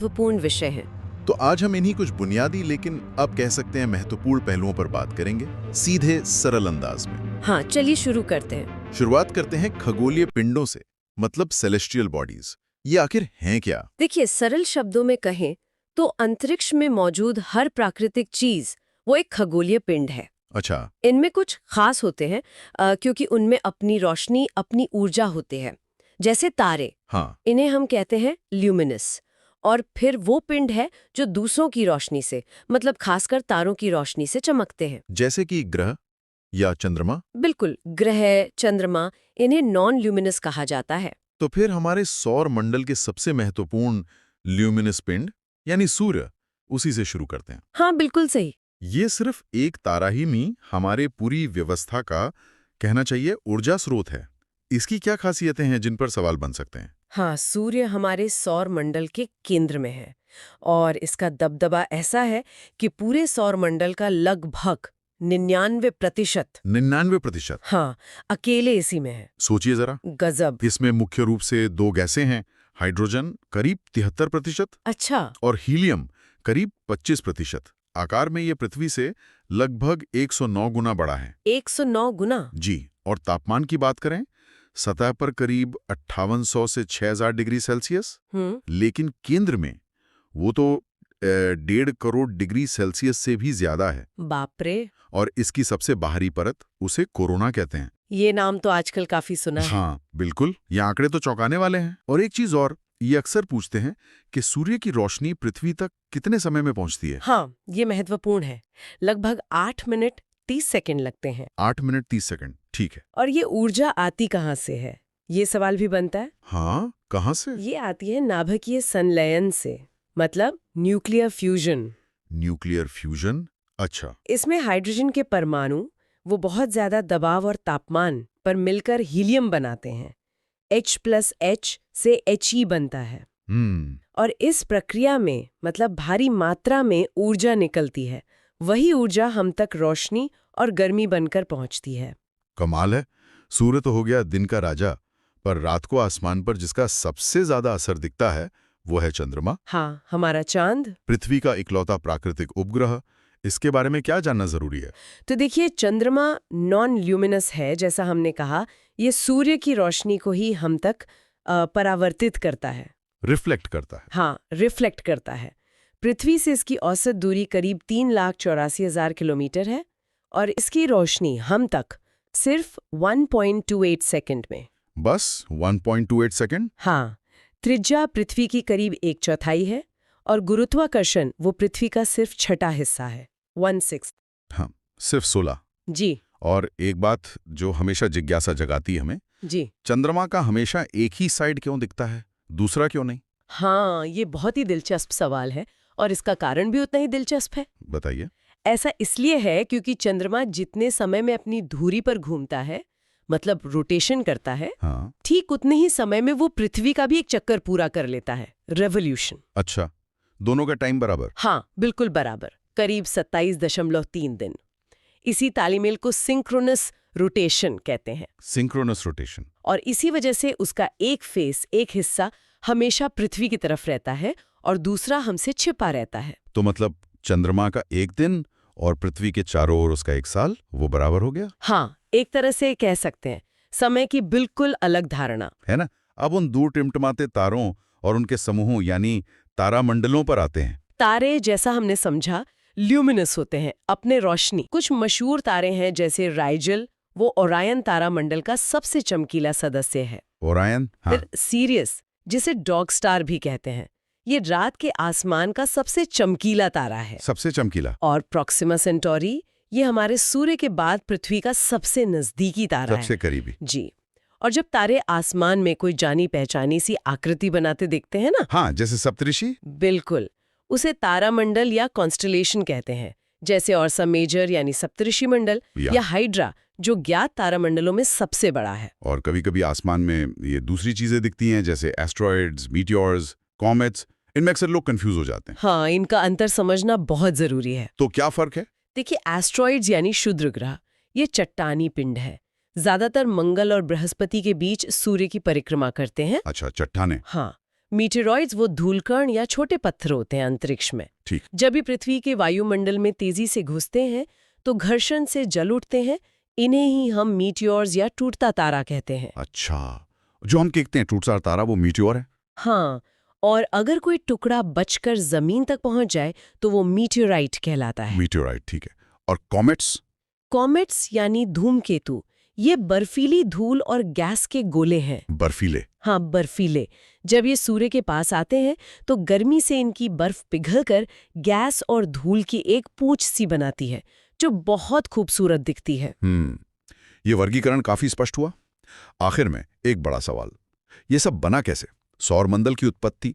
महत्वपूर्ण विषय हैं। तो आज हम इन्हीं कुछ बुनियादी लेकिन अब कह सकते हैं महत्वपूर्ण पहलुओं पर बात करेंगे, सीधे सरल अंदाज में। हाँ, चलिए शुरू करते हैं। शुरुआत करते हैं खगोलीय पिंडों से, मतलब सेलेस्टियल बॉडीज। ये आखिर हैं क्या? देखिए, सरल शब्दों में कहें तो अंतरिक्ष में मौजूद हर प्राकृतिक चीज वो एक खगोलीय पिंड है। अच्छा। इनमें कुछ खास होते हैं क्योंकि उनमें अपनी रोशनी, अपनी ऊर्जा होते हैं। जैसे तारे, हाँ। इन्हें हम कहते हैं ल्यूमिनस। और फिर वो पिंड है जो दूसरों की रोशनी से, मतलब खासकर तारों की रोशनी से चमकते हैं। जैसे कि ग्रह या चंद्रमा। बिल्कुल, ग्रह, चंद्रमा, इन्हें नॉन ल्यूमिनस कहा जाता है। तो फिर हमारे सौर मंडल के सबसे महत्वपूर्ण ल्यूमिनस पिंड यानी सूर्य, उसी से शुरू करते हैं। हाँ, बिल्कुल सही। ये सिर्फ एक तारा ही नहीं, हमारे पूरी व्यवस्था का कहना चाहिए ऊर्जा स्रोत है। इसकी क्या खासियतें हैं जिन पर सवाल बन सकते हैं? हाँ, सूर्य हमारे सौर मंडल के केंद्र में है और इसका दबदबा ऐसा है कि पूरे सौर मंडल का लगभग 99%। 99%? हाँ, अकेले इसी में है। सोचिए जरा। गजब। इसमें मुख्य रूप से दो गैसें हैं, हाइड्रोजन करीब 73% अच्छा। और हीलियम करीब 25%। आकार में ये पृथ्वी से लगभग 109 गुना बड़ा है। 109 गुना? जी। और तापमान की बात करें, सतह पर करीब 5800 से 6000 डिग्री सेल्सियस। लेकिन केंद्र में वो तो 1.5 करोड़ डिग्री सेल्सियस से भी ज्यादा है। बाप रे। और इसकी सबसे बाहरी परत, उसे कोरोना कहते हैं। ये नाम तो आजकल काफी सुना है। हाँ बिल्कुल, ये आंकड़े तो चौंकाने वाले हैं। और एक चीज और, ये अक्सर पूछते हैं कि सूर्य की रोशनी पृथ्वी तक कितने समय में पहुंचती है? हाँ, ये महत्वपूर्ण है। लगभग 8 मिनट 30 सेकंड लगते हैं। 8 मिनट 30 सेकंड, ठीक है। और ये ऊर्जा आती कहाँ से है, ये सवाल भी बनता है। हाँ, कहाँ से? ये आती है नाभिकीय संलयन से, मतलब न्यूक्लियर फ्यूजन। Nuclear fusion? अच्छा। इसमें हाइड्रोजन के परमाणु वो बहुत ज्यादा दबाव और तापमान पर मिलकर हीलियम बनाते हैं। H+H से He बनता है। और इस प्रक्रिया में, मतलब भारी मात्रा में ऊर्जा निकलती है। वही ऊर्जा हम तक रोशनी और गर्मी बनकर पहुंचती है। कमाल है। सूर्य तो हो गया दिन का राजा, पर रात को आसमान पर जिसका सबसे ज्यादा असर दिखता है वो है चंद्रमा। हाँ, हमारा चांद। पृथ्वी का इकलौता प्राकृतिक उपग्रह। इसके बारे में क्या जानना जरूरी है? तो देखिए, चंद्रमा नॉन ल्यूमिनस है, जैसा हमने कहा। ये सूर्य की रोशनी को ही हम तक परावर्तित करता है, रिफ्लेक्ट करता है। हाँ, रिफ्लेक्ट करता है। पृथ्वी से इसकी औसत दूरी करीब 3,84,000 किलोमीटर है और इसकी रोशनी हम तक सिर्फ 1.28 सेकंड में। बस 1.28 सेकंड? हाँ, त्रिज्या पृथ्वी की करीब 1/4 है और गुरुत्वाकर्षण वो पृथ्वी का सिर्फ छठा हिस्सा है, 1/6। हाँ, सिर्फ 16। जी। और एक बात जो हमेशा जिज्ञासा जगाती है हमें, जी। चंद्रमा का हमेशा एक ही साइड क्यों दिखता है, दूसरा क्यों नहीं? हाँ, ये बहुत ही दिलचस्प सवाल है और इसका कारण भी उतना ही दिलचस्प है। बताइए। ऐसा इसलिए है क्योंकि चंद्रमा जितने समय में अपनी धुरी पर घूमता है, मतलब रोटेशन करता है, हाँ। ठीक उतने ही समय में वो पृथ्वी का भी एक चक्कर पूरा कर लेता है, रेवोल्यूशन। अच्छा, दोनों का टाइम बराबर? हाँ, बिल्कुल बराबर, करीब 27.3 दिन। इसी तालमेल को सिंक्रोनस रोटेशन कहते हैं। Synchronous rotation. और इसी वजह से उसका एक फेस, एक हिस्सा हमेशा पृथ्वी की तरफ रहता है और दूसरा हमसे छिपा रहता है। तो मतलब चंद्रमा का एक दिन और पृथ्वी के चारों ओर उसका एक साल, वो बराबर हो गया? हाँ, एक तरह से कह सकते हैं। समय की बिल्कुल अलग धारणा है ना। अब उन दूर टिमटिमाते तारों और उनके समूहों यानी तारामंडलों पर आते हैं। तारे, जैसा हमने समझा, ल्यूमिनस होते हैं, अपने रोशनी। कुछ मशहूर तारे हैं जैसे राइजल, वो ओरायन तारामंडल का सबसे चमकीला सदस्य है। ओरायन? हाँ। फिर सीरियस, जिसे डॉग स्टार भी कहते हैं, ये रात के आसमान का सबसे चमकीला तारा है। सबसे चमकीला? और प्रोक्सिमा सेंटोरी, ये हमारे सूर्य के बाद पृथ्वी का सबसे नजदीकी तारा है। सबसे करीबी। जी। और जब तारे आसमान में कोई जानी पहचानी सी आकृति बनाते दिखते हैं ना, हाँ, जैसे सप्तऋषि। बिल्कुल, उसे तारामंडल या कॉन्स्टलेशन कहते हैं। जैसे ऑर्सा मेजर यानी सप्तऋषि मंडल या हाइड्रा, जो ज्ञात तारामंडलों में सबसे बड़ा है। और कभी-कभी आसमान में ये दूसरी चीजें दिखती हैं, जैसे एस्ट्रॉइड्स, मीटियोर्स, कॉमेट्स। इनमें अक्सर लोग कंफ्यूज हो जाते हैं। हाँ, इनका अंतर समझना बहुत जरूरी है। तो क्या फर्क है? देखिए, एस्ट्रॉइड्स यानी क्षुद्र ग्रह, ये चट्टानी पिंड है। ज्यादातर मंगल और बृहस्पति के बीच सूर्य की परिक्रमा करते हैं। अच्छा, चट्टाने। हाँ। मीटेरॉइड्स वो धूलकण या छोटे पत्थर होते हैं अंतरिक्ष में। ठीक। जब भी पृथ्वी के वायुमंडल में तेजी से घुसते हैं तो घर्षण से जल उठते हैं। इन्हें ही हम मीटियोर्स या टूटता तारा कहते हैं। अच्छा, जो हम कहते हैं टूटता तारा वो मीटियोर है? हाँ, और अगर कोई टुकड़ा बचकर जमीन तक पहुंच जाए तो वो मीटियोराइट कहलाता है। मीटियोराइट, ठीक है। और कॉमेट्स? कॉमेट्स यानी धूमकेतु, ये बर्फीली धूल और गैस के गोले हैं। बर्फीले? हाँ, बर्फीले। जब ये सूर्य के पास आते हैं तो गर्मी से इनकी बर्फ पिघलकर गैस और धूल की एक पूंछ सी बनाती है जो बहुत खूबसूरत दिखती है। ये वर्गीकरण काफी स्पष्ट हुआ। आखिर में एक बड़ा सवाल, ये सब बना कैसे? सौरमंडल की उत्पत्ति,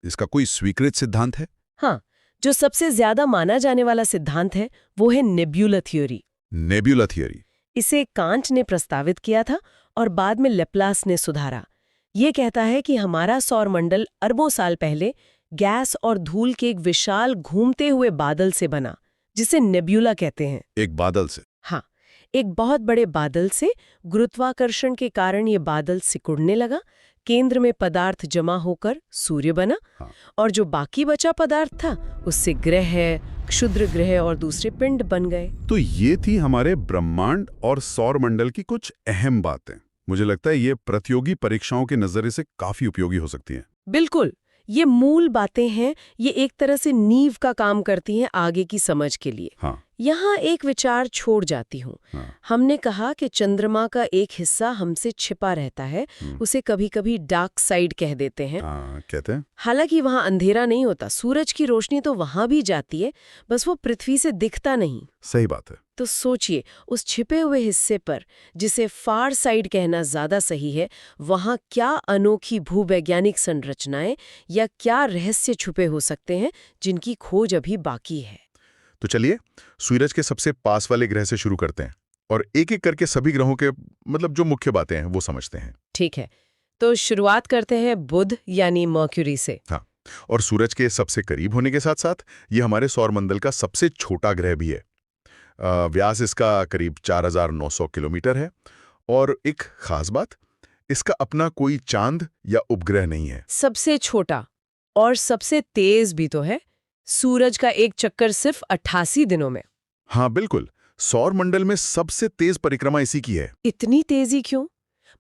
इसका कोई स्वीकृत सिद्धांत है? हाँ, जो सबसे ज्यादा माना जाने वाला सिद्धांत है वो है नेब्यूला थ्योरी। Nebula theory? इसे कांट ने प्रस्तावित किया था और बाद में लेप्लास ने सुधारा। ये कहता है कि हमारा सौरमंडल अरबों साल पहले गैस और धूल के एक विशाल घूमते हुए बादल से बना, जिसे नेब्यूला कहते हैं। एक बादल से? हाँ, एक बहुत बड़े बादल से। गुरुत्वाकर्षण के कारण ये बादल सिकुड़ने लगा, केंद्र में पदार्थ जमा होकर सूर्य बना। हाँ। और जो बाकी बचा पदार्थ था उससे ग्रह, क्षुद्र ग्रह और दूसरे पिंड बन गए। तो ये थी हमारे ब्रह्मांड और सौरमंडल की कुछ अहम बातें। मुझे लगता है ये प्रतियोगी परीक्षाओं के नजरिए से काफी उपयोगी हो सकती हैं। बिल्कुल, ये मूल बातें हैं। ये एक तरह से नींव का काम करती हैं आगे की समझ के लिए। हाँ। यहाँ एक विचार छोड़ जाती हूँ। हाँ। हमने कहा कि चंद्रमा का एक हिस्सा हमसे छिपा रहता है, उसे कभी-कभी डार्क साइड कह देते हैं। कहते हैं। हालांकि वहाँ अंधेरा नहीं होता, सूरज की रोशनी तो वहाँ भी जाती है, बस वो पृथ्वी से दिखता नहीं। सही बात है। तो सोचिए, उस छिपे हुए हिस्से पर, जिसे फार साइड कहना ज्यादा सही है, वहाँ क्या अनोखी भूवैज्ञानिक संरचनाएं या क्या रहस्य छुपे हो सकते हैं जिनकी खोज अभी बाकी है। तो चलिए सूरज के सबसे पास वाले ग्रह से शुरू करते हैं और एक एक करके सभी ग्रहों के जो मुख्य बातें हैं वो समझते हैं। ठीक है, तो शुरुआत करते हैं बुध यानी मर्क्यूरी से। हाँ, और सूरज के सबसे करीब होने के साथ साथ ये हमारे सौरमंडल का सबसे छोटा ग्रह भी है। व्यास इसका करीब 4900 किलोमीटर है। और एक खास बात, इसका अपना कोई चांद या उपग्रह नहीं है। सबसे छोटा और सबसे तेज भी तो है। सूरज का एक चक्कर सिर्फ 88 दिनों में। हाँ बिल्कुल, सौरमंडल में सबसे तेज परिक्रमा इसी की है। इतनी तेजी क्यों?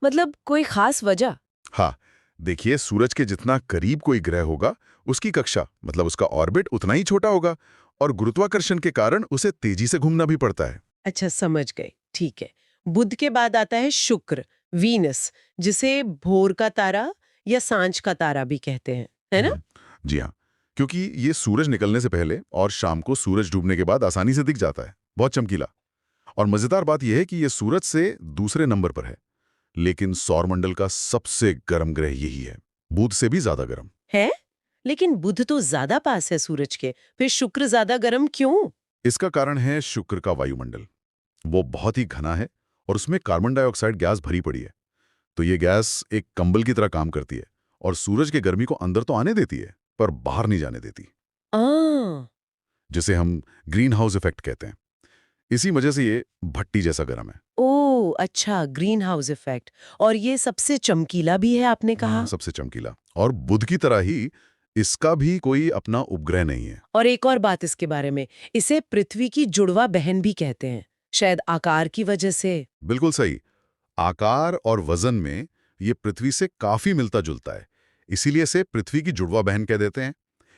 मतलब कोई खास वजह? हाँ, देखिए सूरज के जितना करीब कोई ग्रह होगा उसकी कक्षा उसका ऑर्बिट उतना ही छोटा होगा और गुरुत्वाकर्षण के कारण उसे तेजी से घूमना भी पड़ता है। अच्छा, समझ गए। ठीक है, बुध के बाद आता है शुक्र, वीनस, जिसे भोर का तारा या सांझ का तारा भी कहते हैं, है ना? जी हाँ, क्योंकि ये सूरज निकलने से पहले और शाम को सूरज डूबने के बाद आसानी से दिख जाता है, बहुत चमकीला। और मजेदार बात यह है कि ये सूरज से दूसरे नंबर पर है, लेकिन सौरमंडल का सबसे गर्म ग्रह यही है, बुध से भी ज्यादा गर्म है। लेकिन बुध तो ज्यादा पास है सूरज के, फिर शुक्र ज्यादा गर्म क्यों? इसका कारण है शुक्र का वायुमंडल। वो बहुत ही घना है और उसमें कार्बन डाइऑक्साइड गैस भरी पड़ी है। तो ये गैस एक कंबल की तरह काम करती है और सूरज की गर्मी को अंदर तो आने देती है पर बाहर नहीं जाने देती, जिसे हम ग्रीन हाउस इफेक्ट कहते हैं। इसी वजह से ये भट्टी जैसा गर्म है। ओह अच्छा, ग्रीन हाउस इफेक्ट। और ये सबसे चमकीला भी है आपने कहा? हाँ, सबसे चमकीला। और बुध की तरह ही इसका भी कोई अपना उपग्रह नहीं है। और एक और बात इसके बारे में, इसे पृथ्वी की जुड़वा बहन भी कहते हैं, शायद आकार की वजह से। बिल्कुल सही, आकार और वजन में ये पृथ्वी से काफी मिलता जुलता है, इसीलिए इसे पृथ्वी की जुड़वा बहन कह देते हैं।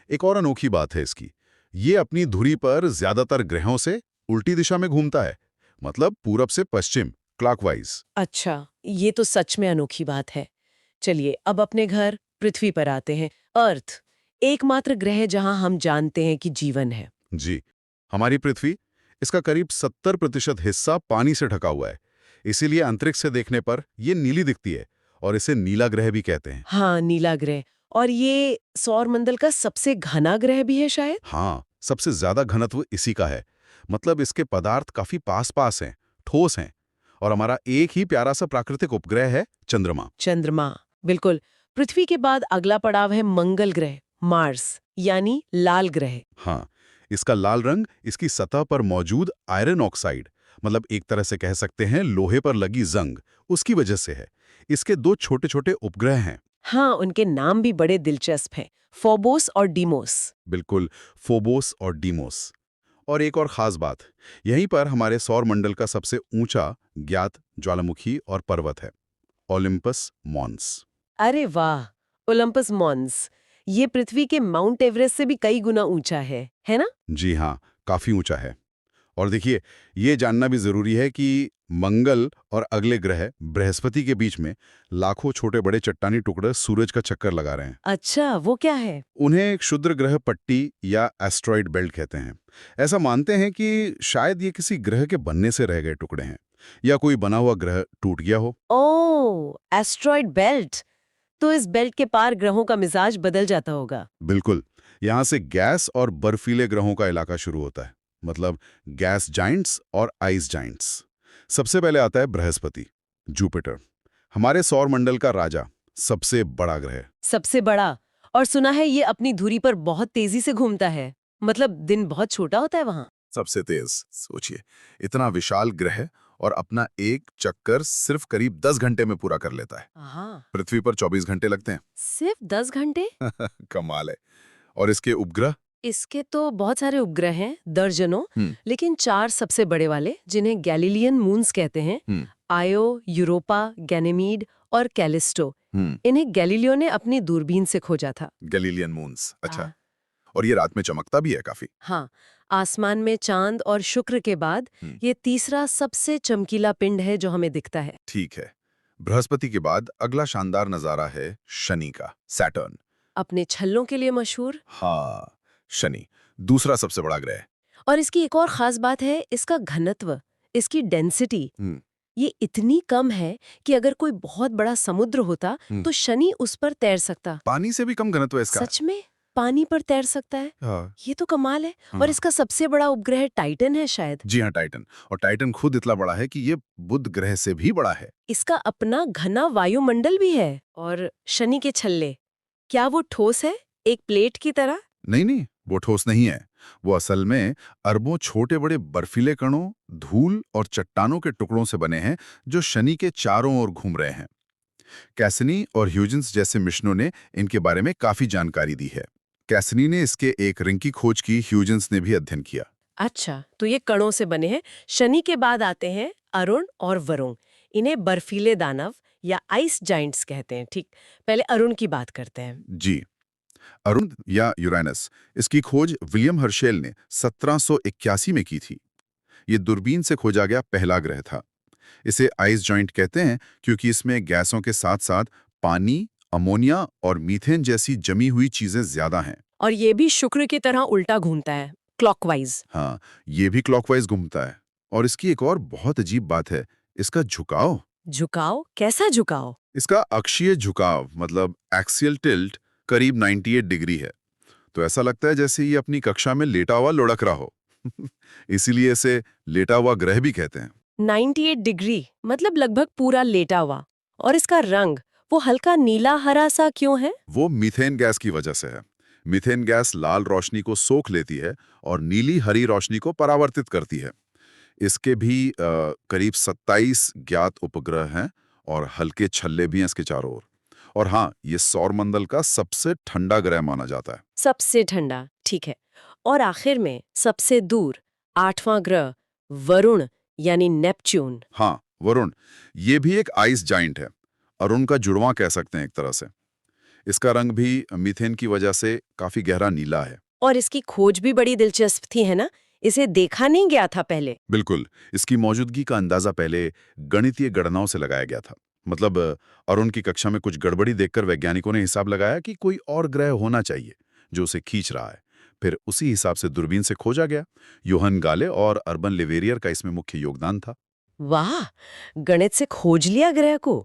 एक और अनोखी बात है इसकी, ये अपनी धुरी पर ज्यादातर ग्रहों से उल्टी दिशा में घूमता है, मतलब पूरब से पश्चिम, क्लॉकवाइज। अच्छा, ये तो सच में अनोखी बात है। चलिए अब अपने घर पृथ्वी पर आते हैं। अर्थ, एकमात्र ग्रह जहां हम जानते हैं कि जीवन है। जी, हमारी पृथ्वी, इसका करीब 70% हिस्सा पानी से ढका हुआ है, इसीलिए अंतरिक्ष से देखने पर यह नीली दिखती है और इसे नीला ग्रह भी कहते हैं। हाँ, नीला ग्रह। और ये सौरमंडल का सबसे घना ग्रह भी है शायद? हाँ, सबसे ज्यादा घनत्व इसी का है, मतलब इसके पदार्थ काफी पास-पास हैं, ठोस हैं। और हमारा एक ही प्यारा सा प्राकृतिक उपग्रह है चंद्रमा। चंद्रमा, बिल्कुल। पृथ्वी के बाद अगला पड़ाव है मंगल ग्रह, मार्स, यानी लाल ग्रह। हाँ, इसका लाल रंग इसकी सतह पर मौजूद आयरन ऑक्साइड, एक तरह से कह सकते हैं लोहे पर लगी जंग, उसकी वजह से है। इसके 2 छोटे-छोटे उपग्रह हैं। हाँ, उनके नाम भी बड़े दिलचस्प हैं, फोबोस और डीमोस। बिल्कुल, फोबोस और डीमोस। और एक और खास बात, यहीं पर हमारे सौर मंडल का सबसे ऊंचा ज्ञात ज्वालामुखी और पर्वत है, ओलिम्पस मॉन्स। अरे वाह, ओलंपस मॉन्स। ये पृथ्वी के माउंट एवरेस्ट से भी कई गुना ऊंचा है ना? जी हाँ, काफी ऊंचा है। और देखिए, ये जानना भी जरूरी है कि मंगल और अगले ग्रह बृहस्पति के बीच में लाखों छोटे बड़े चट्टानी टुकड़े सूरज का चक्कर लगा रहे हैं। अच्छा, वो क्या है? उन्हें एक क्षुद्र ग्रह पट्टी या एस्ट्रॉइड बेल्ट कहते हैं। ऐसा मानते हैं कि शायद ये किसी ग्रह के बनने से रह गए टुकड़े हैं, या कोई बना हुआ ग्रह टूट गया हो। ओह, एस्ट्रॉइड बेल्ट। तो इस बेल्ट के पार ग्रहों का मिजाज बदल जाता होगा। बिल्कुल, यहाँ से गैस और बर्फीले ग्रहों का इलाका शुरू होता है, मतलब गैस जाइंट्स और आइस जाइंट्स। सबसे पहले आता है बृहस्पति, जुपिटर, हमारे सौर मंडल का राजा, सबसे बड़ा ग्रह। सबसे बड़ा। और सुना है ये अपनी धुरी पर बहुत तेजी से घूमता है, मतलब दिन बहुत छोटा होता है वहाँ। सबसे तेज, सोचिए, इतना विशाल ग्रह और अपना एक चक्कर सिर्फ करीब 10 घंटे में पूरा कर लेता है। हाँ, पृथ्वी पर 24 घंटे लगते हैं। सिर्फ 10 घंटे? कमाल है। और इसके उपग्रह? इसके तो बहुत सारे उपग्रह हैं, दर्जनों, हम्म, लेकिन 4 सबसे बड़े वाले, जिन्हें गैलीलियन मून्स कहते हैं, हम्म, आयो, यूरोपा, गैनेमीड और कैलिस्टो। हम्म। इन्हें गैलीलियो ने अपनी दूरबीन से खोजा था। गैलीलियन मून्स, अच्छा। हाँ। और ये रात में चमकता भी है काफी। हाँ, आसमान में चांद और शुक्र के बाद ये तीसरा सबसे चमकीला पिंड है जो हमें दिखता है। ठीक है। बृहस्पति के बाद अगला शानदार नजारा है शनि का, सैटर्न। अपने छल्लों के लिए मशहूर। हाँ, शनि दूसरा सबसे बड़ा ग्रह। और इसकी एक और खास बात है इसका घनत्व, इसकी डेंसिटी। हम्म, ये इतनी कम है कि अगर कोई बहुत बड़ा समुद्र होता तो शनि उस पर तैर सकता। पानी से भी कम घनत्व है इसका। सच में पानी पर तैर सकता है? हाँ, ये तो कमाल है। हाँ। और इसका सबसे बड़ा उपग्रह टाइटन है शायद। जी हाँ, टाइटन। और टाइटन खुद इतना बड़ा है कि ये बुध ग्रह से भी बड़ा है। इसका अपना घना वायुमंडल भी है। और शनि के छल्ले, क्या वो ठोस है, एक प्लेट की तरह? नहीं नहीं, वो ठोस नहीं है। वो असल में अरबों छोटे बड़े बर्फीले कणों, धूल और चट्टानों के टुकड़ों से बने हैं जो शनि के चारों ओर घूम रहे हैं। कैसनी और ह्यूजेंस जैसे मिशनों ने इनके बारे में काफी जानकारी दी है। कैसनी ने इसके एक रिंग की खोज की, ह्यूजेंस ने भी अध्ययन किया। अच्छा, तो ये कणों से बने हैं। शनि के बाद आते हैं अरुण और वरुण। इन्हें बर्फीले दानव या आइस जाइंट्स कहते हैं। ठीक, पहले अरुण की बात करते हैं। जी, अरुण या यूरेनस, इसकी खोज विलियम हर्शेल ने 1781 में की थी। ये दूरबीन से खोजा गया पहला ग्रह था। इसे आइस जॉइंट कहते हैं क्योंकि इसमें गैसों के साथ साथ पानी, अमोनिया और मीथेन जैसी जमी हुई चीजें ज्यादा हैं। और ये भी शुक्र की तरह उल्टा घूमता है, क्लॉकवाइज। हाँ, ये भी क्लॉकवाइज घूमता है। और इसकी एक और बहुत अजीब बात है, इसका झुकाव। झुकाव? कैसा झुकाव? इसका अक्षीय झुकाव, मतलब एक्सियल टिल्ट, करीब 98 डिग्री है। तो ऐसा लगता है जैसे ये अपनी कक्षा में लेटा हुआ लुढ़क रहा हो। इसीलिए इसे लेटा हुआ ग्रह भी कहते हैं। 98 डिग्री मतलब लगभग पूरा लेटा हुआ। और इसका रंग, वो हल्का नीला हरा सा क्यों है? वो मीथेन गैस की वजह से है। मीथेन गैस लाल रोशनी को सोख लेती है और नीली हरी रोशनी को परावर्तित करती है। इसके भी करीब 27 ज्ञात उपग्रह हैं और हल्के छल्ले भी हैं इसके चारों ओर। और हाँ, ये सौरमंडल का सबसे ठंडा ग्रह माना जाता है। सबसे ठंडा, ठीक है। और आखिर में सबसे दूर 8वां ग्रह वरुण यानी नेपच्यून। हाँ, वरुण, ये भी एक आइस जाइंट है। अरुण का जुड़वां कह सकते हैं एक तरह से। इसका रंग भी मीथेन की वजह से काफी गहरा नीला है। और इसकी खोज भी बड़ी दिलचस्प थी, है ना? इसे देखा नहीं गया था पहले। बिल्कुल, इसकी मौजूदगी का अंदाजा पहले गणितीय गणनाओं से लगाया गया था। मतलब अरुण की कक्षा में कुछ गड़बड़ी देखकर वैज्ञानिकों ने हिसाब लगाया कि कोई और ग्रह होना चाहिए जो उसे खींच रहा है। फिर उसी हिसाब से दूरबीन से खोजा गया। योहन गाले और अर्बन लेवेरियर का इसमें मुख्य योगदान था। वाह, गणित से खोज लिया ग्रह को।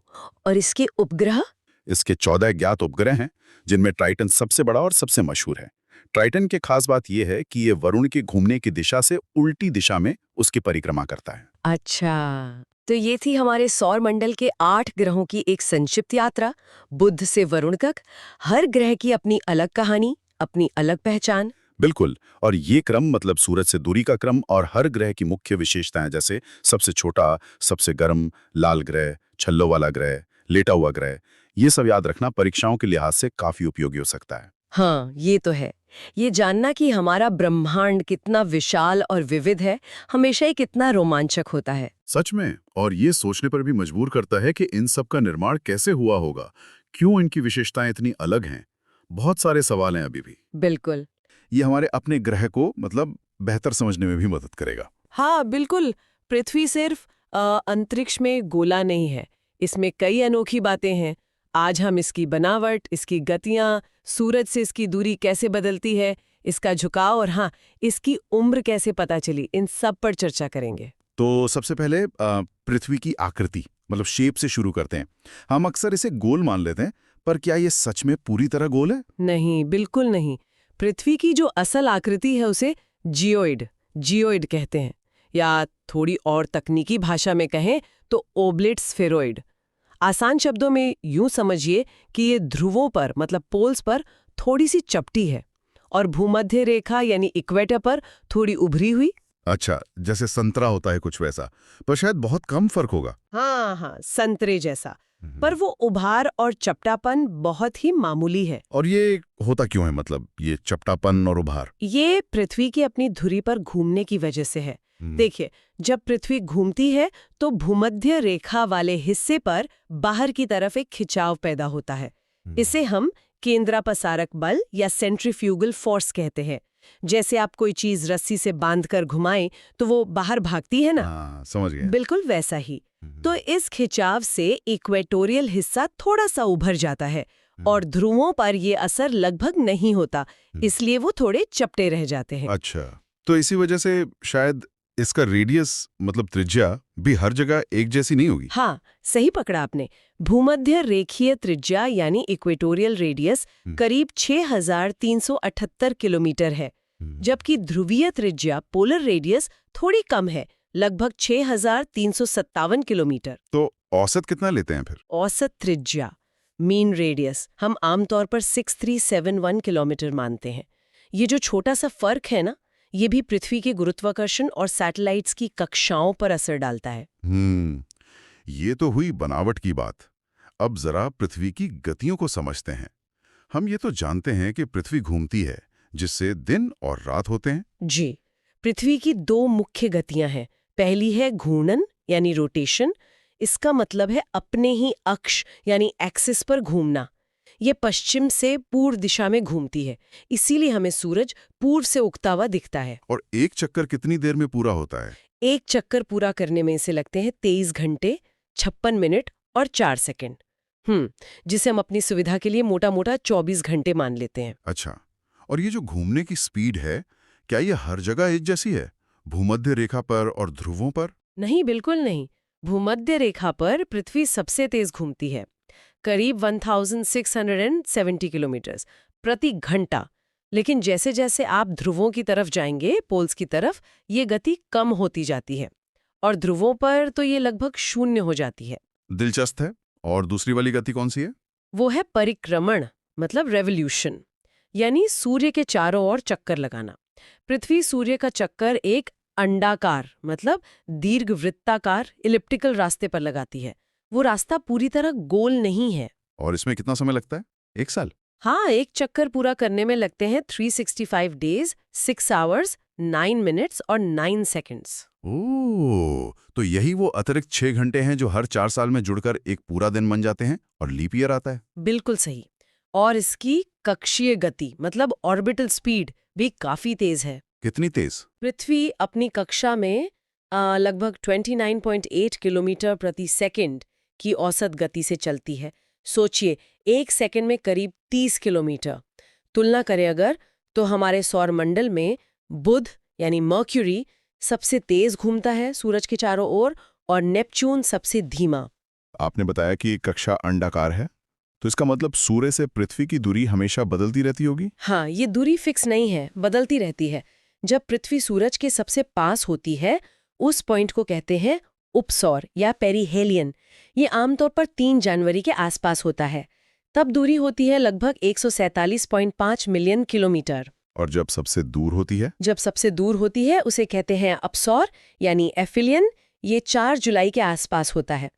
और इसके उपग्रह? इसके 14 ज्ञात उपग्रह हैं, जिनमें ट्राइटन सबसे बड़ा और सबसे मशहूर है। ट्राइटन की खास बात यह है कि ये वरुण के घूमने की दिशा से उल्टी दिशा में उसकी परिक्रमा करता है। अच्छा, तो ये थी हमारे सौर मंडल के 8 ग्रहों की एक संक्षिप्त यात्रा, बुध से वरुण तक। हर ग्रह की अपनी अलग कहानी, अपनी अलग पहचान। बिल्कुल, और ये क्रम मतलब सूरज से दूरी का क्रम और हर ग्रह की मुख्य विशेषताएं, जैसे सबसे छोटा, सबसे गर्म, लाल ग्रह, छल्लों वाला ग्रह, लेटा हुआ ग्रह, ये सब याद रखना परीक्षाओं के लिहाज से काफी उपयोगी हो सकता है। हाँ, ये तो है। ये जानना कि हमारा ब्रह्मांड कितना विशाल और विविध है, हमेशा ही कितना रोमांचक होता है। सच में, और ये सोचने पर भी मजबूर करता है कि इन सब का निर्माण कैसे हुआ होगा, क्यों इनकी विशेषताएं इतनी अलग हैं। बहुत सारे सवाल हैं अभी भी। बिल्कुल। ये हमारे अपने ग्रह को बेहतर समझने में भी मदद करेगा। हाँ, बिल्कुल। पृथ्वी सिर्फ अंतरिक्ष में गोला नहीं है, इसमें कई अनोखी बातें हैं। आज हम इसकी बनावट, इसकी गतियाँ, सूरज से इसकी दूरी कैसे बदलती है, इसका झुकाव और हाँ, इसकी उम्र कैसे पता चली, इन सब पर चर्चा करेंगे। तो सबसे पहले पृथ्वी की आकृति शेप से शुरू करते हैं। हम अक्सर इसे गोल मान लेते हैं, पर क्या ये सच में पूरी तरह गोल है? नहीं, बिल्कुल नहीं। पृथ्वी की जो असल आकृति है उसे जियोइड कहते हैं, या थोड़ी और तकनीकी भाषा में कहें तो ओब्लेट स्फेरॉइड। आसान शब्दों में यूं समझिए कि ये ध्रुवों पर पोल्स पर थोड़ी सी चपटी है और भूमध्य रेखा यानी इक्वेटर पर थोड़ी उभरी हुई। अच्छा, जैसे संतरा होता है कुछ वैसा, पर शायद बहुत कम फर्क होगा। हाँ, संतरे जैसा। पर वो उभार और चपटापन बहुत ही मामूली है। और ये होता क्यों है, ये चपटापन और उभार? ये पृथ्वी की अपनी धुरी पर घूमने की वजह से है। देखिए, जब पृथ्वी घूमती है तो भूमध्य रेखा वाले हिस्से पर बाहर की तरफ एक खिंचाव पैदा होता है। इसे हम केंद्रापसारक बल या सेंट्रीफ्यूगल फोर्स कहते हैं। जैसे आप कोई चीज रस्सी से बांधकर घुमाएं तो वो बाहर भागती है ना। हाँ, समझ गया। बिल्कुल वैसा ही। तो इस खिंचाव से इक्वेटोरियल हिस्सा थोड़ा सा उभर जाता है और ध्रुवों पर ये असर लगभग नहीं होता, इसलिए वो थोड़े चपटे रह जाते हैं। अच्छा, तो इसी वजह से शायद इसका रेडियस त्रिज्या भी हर जगह एक जैसी नहीं होगी। हाँ, सही पकड़ा आपने। भूमध्य रेखीय त्रिज्या यानी इक्वेटोरियल रेडियस करीब 6378 किलोमीटर है, जबकि ध्रुवीय त्रिज्या पोलर रेडियस थोड़ी कम है, लगभग 6357 किलोमीटर। तो औसत कितना लेते हैं फिर? औसत त्रिज्या मीन रेडियस हम आमतौर पर 6371 किलोमीटर मानते हैं। ये जो छोटा सा फर्क है ना, ये भी पृथ्वी के गुरुत्वाकर्षण और सैटेलाइट्स की कक्षाओं पर असर डालता है। ये तो हुई बनावट की बात। अब जरा पृथ्वी की गतियों को समझते हैं। हम ये तो जानते हैं कि पृथ्वी घूमती है, जिससे दिन और रात होते हैं। जी, पृथ्वी की दो मुख्य गतियां हैं। पहली है घूर्णन यानी रोटेशन। इसका मतलब है अपने ही अक्ष यानी एक्सिस पर घूमना। ये पश्चिम से पूर्व दिशा में घूमती है, इसीलिए हमें सूरज पूर्व से उगता हुआ दिखता है। और एक चक्कर कितनी देर में पूरा होता है? एक चक्कर पूरा करने में इसे लगते हैं 23 घंटे 56 मिनट और 4 सेकंड, जिसे हम अपनी सुविधा के लिए मोटा-मोटा 24 घंटे मान लेते हैं। अच्छा, और ये जो घूमने की स्पीड है, क्या ये हर जगह एक जैसी है, भूमध्य रेखा पर और ध्रुवों पर? नहीं, बिल्कुल नहीं। भूमध्य रेखा पर पृथ्वी सबसे तेज घूमती है, करीब 1670 किलोमीटर प्रति घंटा। लेकिन जैसे जैसे आप ध्रुवों की तरफ जाएंगे, पोल्स की तरफ, ये गति कम होती जाती है और ध्रुवों पर तो ये लगभग शून्य हो जाती है। दिलचस्प है। और दूसरी वाली गति कौन सी है? वो है परिक्रमण, रेवोल्यूशन, यानी सूर्य के चारों ओर चक्कर लगाना। पृथ्वी सूर्य का चक्कर एक अंडाकार दीर्घवृत्ताकार इलिप्टिकल रास्ते पर लगाती है। वो रास्ता पूरी तरह गोल नहीं है। और इसमें कितना समय लगता है? 1 साल? हाँ, एक चक्कर पूरा करने में लगते हैं 365 डेज, 6 आवर्स, 9 मिनट्स और 9 सेकंड्स। ओह, तो यही वो अतिरिक्त 6 घंटे हैं जो हर 4 साल में जुड़कर एक पूरा दिन बन जाते हैं और लीप ईयर आता है। बिल्कुल सही। और इसकी कक्षीय गति ऑर्बिटल स्पीड भी काफी तेज है। कितनी तेज? पृथ्वी अपनी कक्षा में लगभग 29.8 किलोमीटर प्रति सेकंड की औसत गति से चलती है। सोचिए, 1 सेकंड में करीब 30 किलोमीटर। तुलना करें अगर, तो हमारे सौरमंडल में बुध यानी मर्क्यूरी सबसे तेज घूमता है सूरज के चारों ओर और नेपच्यून सबसे धीमा। आपने बताया कि कक्षा अंडाकार है, तो इसका मतलब सूर्य से पृथ्वी की दूरी हमेशा बदलती रहती होगी? हाँ, ये दूरी फिक्स नहीं है, बदलती रहती है। जब पृथ्वी सूरज के सबसे पास होती है, उस पॉइंट को कहते हैं उपसौर या पेरिहेलियन। ये आमतौर पर 3 जनवरी के आसपास होता है। तब दूरी होती है लगभग 147.5 मिलियन किलोमीटर। और जब सबसे दूर होती है? जब सबसे दूर होती है उसे कहते हैं अपसौर यानी एफिलियन। ये 4 जुलाई के आसपास होता है।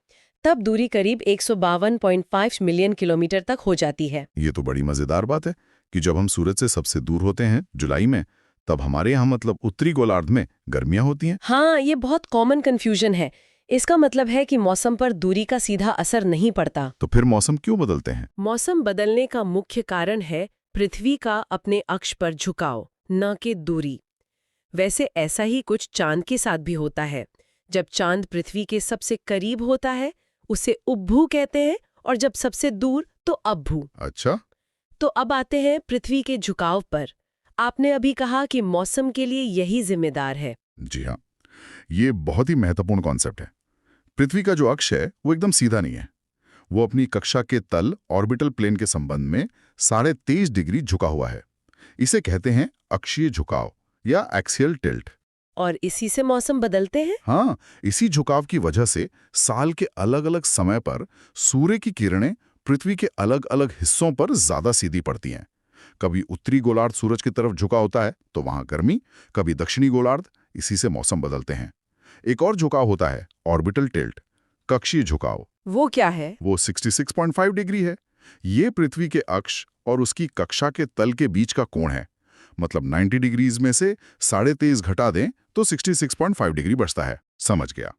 तब दूरी करीब 152.5 मिलियन किलोमीटर तक हो जाती है। ये तो बड़ी मजेदार बात है कि जब हम सूरज से सबसे दूर होते हैं जुलाई में, तब हमारे यहाँ मतलब उत्तरी गोलार्ध में गर्मियां होती हैं। हाँ, ये बहुत कॉमन कंफ्यूजन है। इसका मतलब है कि मौसम पर दूरी का सीधा असर नहीं पड़ता। तो फिर मौसम क्यों बदलते हैं? मौसम बदलने का मुख्य कारण है पृथ्वी का अपने अक्ष पर झुकाव, न कि दूरी। वैसे ऐसा ही कुछ चांद के साथ भी होता है। जब चांद पृथ्वी के सबसे करीब होता है उसे उपभू कहते हैं, और जब सबसे दूर तो अपभू। अच्छा। तो अब आते हैं पृथ्वी के झुकाव पर। आपने अभी कहा कि मौसम के लिए यही जिम्मेदार है। जी हाँ, ये बहुत ही महत्वपूर्ण कॉन्सेप्ट है। पृथ्वी का जो अक्ष है वो एकदम सीधा नहीं है। वो अपनी कक्षा के तल ऑर्बिटल प्लेन के संबंध में 23.5 डिग्री झुका हुआ है। इसे कहते हैं अक्षीय झुकाव या एक्सियल टिल्ट। और इसी से मौसम बदलते हैं? हाँ, इसी झुकाव की वजह से साल के अलग अलग समय पर सूर्य की किरणें पृथ्वी के अलग अलग हिस्सों पर ज्यादा सीधी पड़ती हैं। कभी उत्तरी गोलार्ध सूरज की तरफ झुका होता है तो वहां गर्मी, कभी दक्षिणी गोलार्ध, इसी से मौसम बदलते हैं। एक और झुकाव होता है ऑर्बिटल टिल्ट, कक्षीय झुकाव। वो क्या है? वो 66.5 डिग्री है। ये पृथ्वी के अक्ष और उसकी कक्षा के तल के बीच का कोण है। मतलब 90 डिग्रीज में से 23.5 घटा दें तो 66.5 डिग्री बचता है। समझ गया।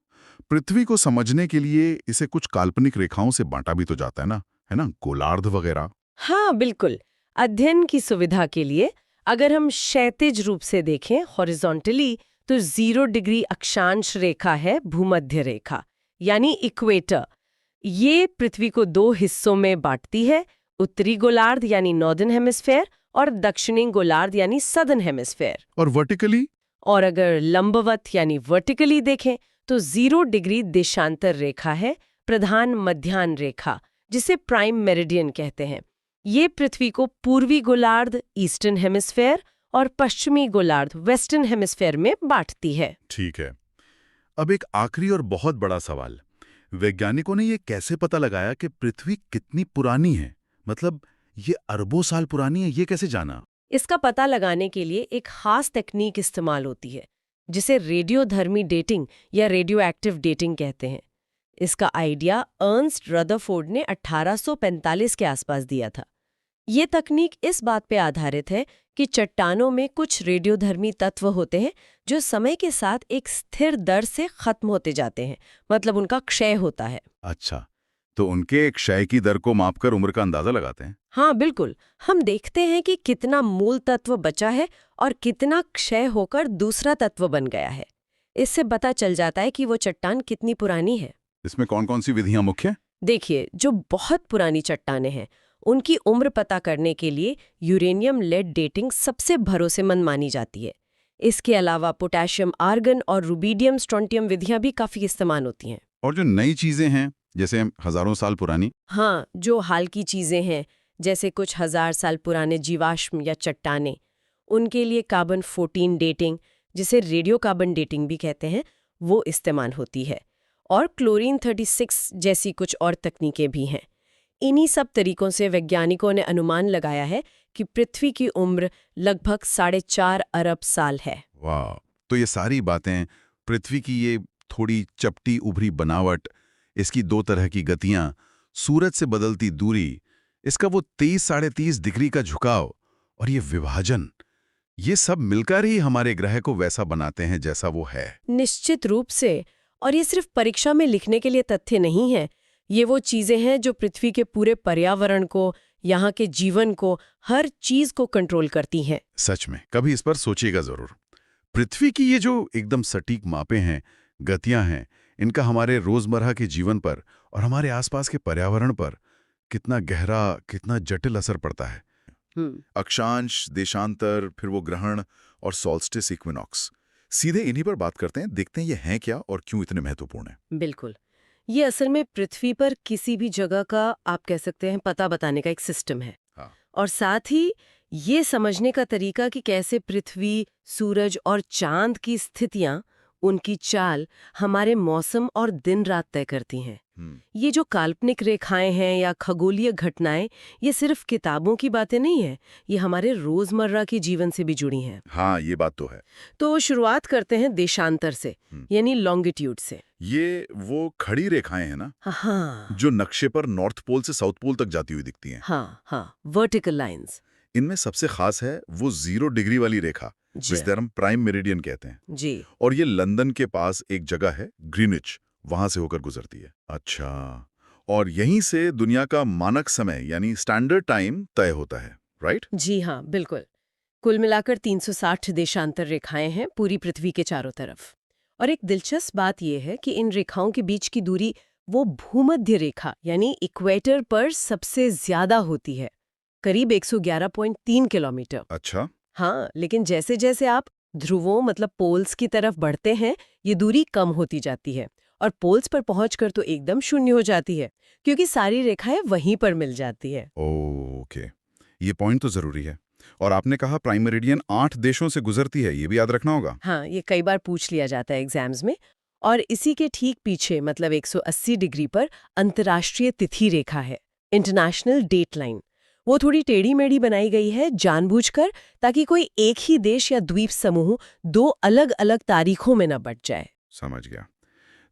पृथ्वी को समझने के लिए इसे कुछ काल्पनिक रेखाओं से बांटा भी तो जाता है ना, गोलार्ध वगैरह। हाँ बिल्कुल। अध्ययन की सुविधा के लिए अगर हम क्षैतिज रूप से देखें, हॉरिजॉन्टली, तो 0 डिग्री अक्षांश रेखा है भूमध्य रेखा, यानी इक्वेटर। ये पृथ्वी को 2 हिस्सों में बांटती है, उत्तरी गोलार्ध यानी नॉर्दर्न हेमिस्फेयर और दक्षिणी गोलार्ध यानी सदर्न हेमिस्फेयर। और वर्टिकली? और अगर लंबवत यानी वर्टिकली देखें तो 0 डिग्री देशांतर रेखा है, प्रधान मध्याह्न रेखा, जिसे प्राइम मेरिडियन कहते हैं। ये पृथ्वी को पूर्वी गोलार्ध ईस्टर्न हेमिस्फेयर और पश्चिमी गोलार्ध वेस्टर्न हेमिस्फेयर में बांटती है। ठीक है। अब एक आखिरी और बहुत बड़ा सवाल। वैज्ञानिकों ने ये कैसे पता लगाया कि पृथ्वी कितनी पुरानी है? मतलब ये अरबों साल पुरानी है, ये कैसे जाना? इसका पता लगाने के लिए एक खास तकनीक इस्तेमाल होती है, जिसे रेडियोधर्मी डेटिंग या रेडियो एक्टिव डेटिंग कहते हैं। इसका आइडिया अर्नस्ट रदरफोर्ड ने 1845 के आसपास दिया था। ये तकनीक इस बात पे आधारित है कि चट्टानों में कुछ रेडियोधर्मी तत्व होते हैं जो समय के साथ एक स्थिर दर से खत्म होते जाते हैं, मतलब उनका क्षय होता है। अच्छा, तो उनके क्षय की दर को मापकर उम्र का अंदाजा लगाते हैं? हाँ बिल्कुल। हम देखते हैं कि कितना मूल तत्व बचा है और कितना क्षय होकर दूसरा तत्व बन गया है। इससे पता चल जाता है कि वो चट्टान कितनी पुरानी है। इसमें कौन कौन सी विधियां मुख्य हैं? देखिए, जो बहुत पुरानी चट्टानें हैं उनकी उम्र पता करने के लिए यूरेनियम लेड डेटिंग सबसे भरोसेमंद मानी जाती है। इसके अलावा पोटेशियम आर्गन और रुबीडियम स्ट्रोंटियम विधियां भी काफी इस्तेमाल होती हैं। और जो नई चीजें हैं, जैसे हजारों साल पुरानी? हाँ, जो हाल की चीजें हैं, जैसे कुछ 1000 साल पुराने जीवाश्म या चट्टानें, उनके लिए कार्बन 14 डेटिंग, जिसे रेडियो कार्बन डेटिंग भी कहते हैं, वो इस्तेमाल होती है। और क्लोरीन 36 जैसी कुछ और तकनीकें भी हैं। इन्हीं सब तरीकों से वैज्ञानिकों ने अनुमान लगाया है कि पृथ्वी की उम्र लगभग 4.5 अरब साल है। वाह! तो ये सारी बातें, पृथ्वी की ये थोड़ी चपटी उभरी बनावट, इसकी 2 तरह की गतियां, सूरज से बदलती दूरी, इसका वो 30-30.5 डिग्री का झुकाव और ये विभाजन, ये सब मिलकर ही हमारे ग्रह को वैसा बनाते हैं जैसा वो है। निश्चित रूप से। और ये सिर्फ परीक्षा में लिखने के लिए तथ्य नहीं है। ये वो चीजें हैं जो पृथ्वी के पूरे पर्यावरण को, यहाँ के जीवन को, हर चीज को कंट्रोल करती हैं। सच में, कभी इस पर सोचिएगा जरूर। पृथ्वी की ये जो एकदम सटीक मापें हैं, गतियां हैं, इनका हमारे रोजमर्रा के जीवन पर और हमारे आसपास के पर्यावरण पर कितना गहरा, कितना जटिल असर पड़ता है। अक्षांश, देशांतर, फिर वो ग्रहण और सॉल्स्टिस इक्विनॉक्स, सीधे इन्हीं पर बात करते हैं, देखते हैं ये हैं क्या और क्यों इतने महत्वपूर्ण हैं। बिल्कुल। ये असल में पृथ्वी पर किसी भी जगह का, आप कह सकते हैं, पता बताने का एक सिस्टम है। हाँ। और साथ ही ये समझने का तरीका कि कैसे पृथ्वी, सूरज और चांद की स्थितियां, उनकी चाल हमारे मौसम और दिन रात तय करती हैं। ये जो काल्पनिक रेखाएं हैं या खगोलीय घटनाएं, ये सिर्फ किताबों की बातें नहीं है, ये हमारे रोजमर्रा के जीवन से भी जुड़ी हैं। हाँ, ये बात तो है। तो शुरुआत करते हैं देशांतर से, यानी लॉन्गिट्यूड से। ये वो खड़ी रेखाएं हैं ना, हाँ जो नक्शे पर नॉर्थ पोल से साउथ पोल तक जाती हुई दिखती हैं। हाँ, वर्टिकल लाइंस। इनमें सबसे खास है वो 0 डिग्री वाली रेखा, जी जिसे हम प्राइम मेरिडियन कहते हैं। जी। और ये लंदन के पास एक जगह है ग्रीनिच, वहां से होकर गुजरती है। अच्छा, और यहीं से दुनिया का मानक समय यानी स्टैंडर्ड टाइम तय होता है, राइट? जी हाँ, बिल्कुल। कुल मिलाकर 360 देशांतर रेखाएं हैं पूरी पृथ्वी के चारों तरफ। और एक दिलचस्प बात यह है कि इन रेखाओं के बीच की दूरी वो भूमध्य रेखा यानी इक्वेटर पर सबसे ज्यादा होती है, करीब 111.3 किलोमीटर। अच्छा, हाँ, लेकिन जैसे जैसे आप ध्रुवों मतलब पोल्स की तरफ बढ़ते हैं, ये दूरी कम होती जाती है और पोल्स पर पहुंचकर तो एकदम शून्य हो जाती है, क्योंकि सारी रेखाएं वहीं पर मिल जाती है। ओके, ये पॉइंट तो जरूरी है। और आपने कहा प्राइम मेरिडियन 8 देशों से गुजरती है, ये भी याद रखना होगा। हाँ, ये कई बार पूछ लिया जाता है एग्जाम्स में। और इसी के ठीक पीछे मतलब 180 डिग्री पर अंतर्राष्ट्रीय तिथि रेखा है, इंटरनेशनल डेट लाइन। वो थोड़ी टेढ़ी मेढ़ी बनाई गई है जानबूझकर, ताकि कोई एक ही देश या द्वीप समूह दो अलग अलग तारीखों में न बंट जाए। समझ गया।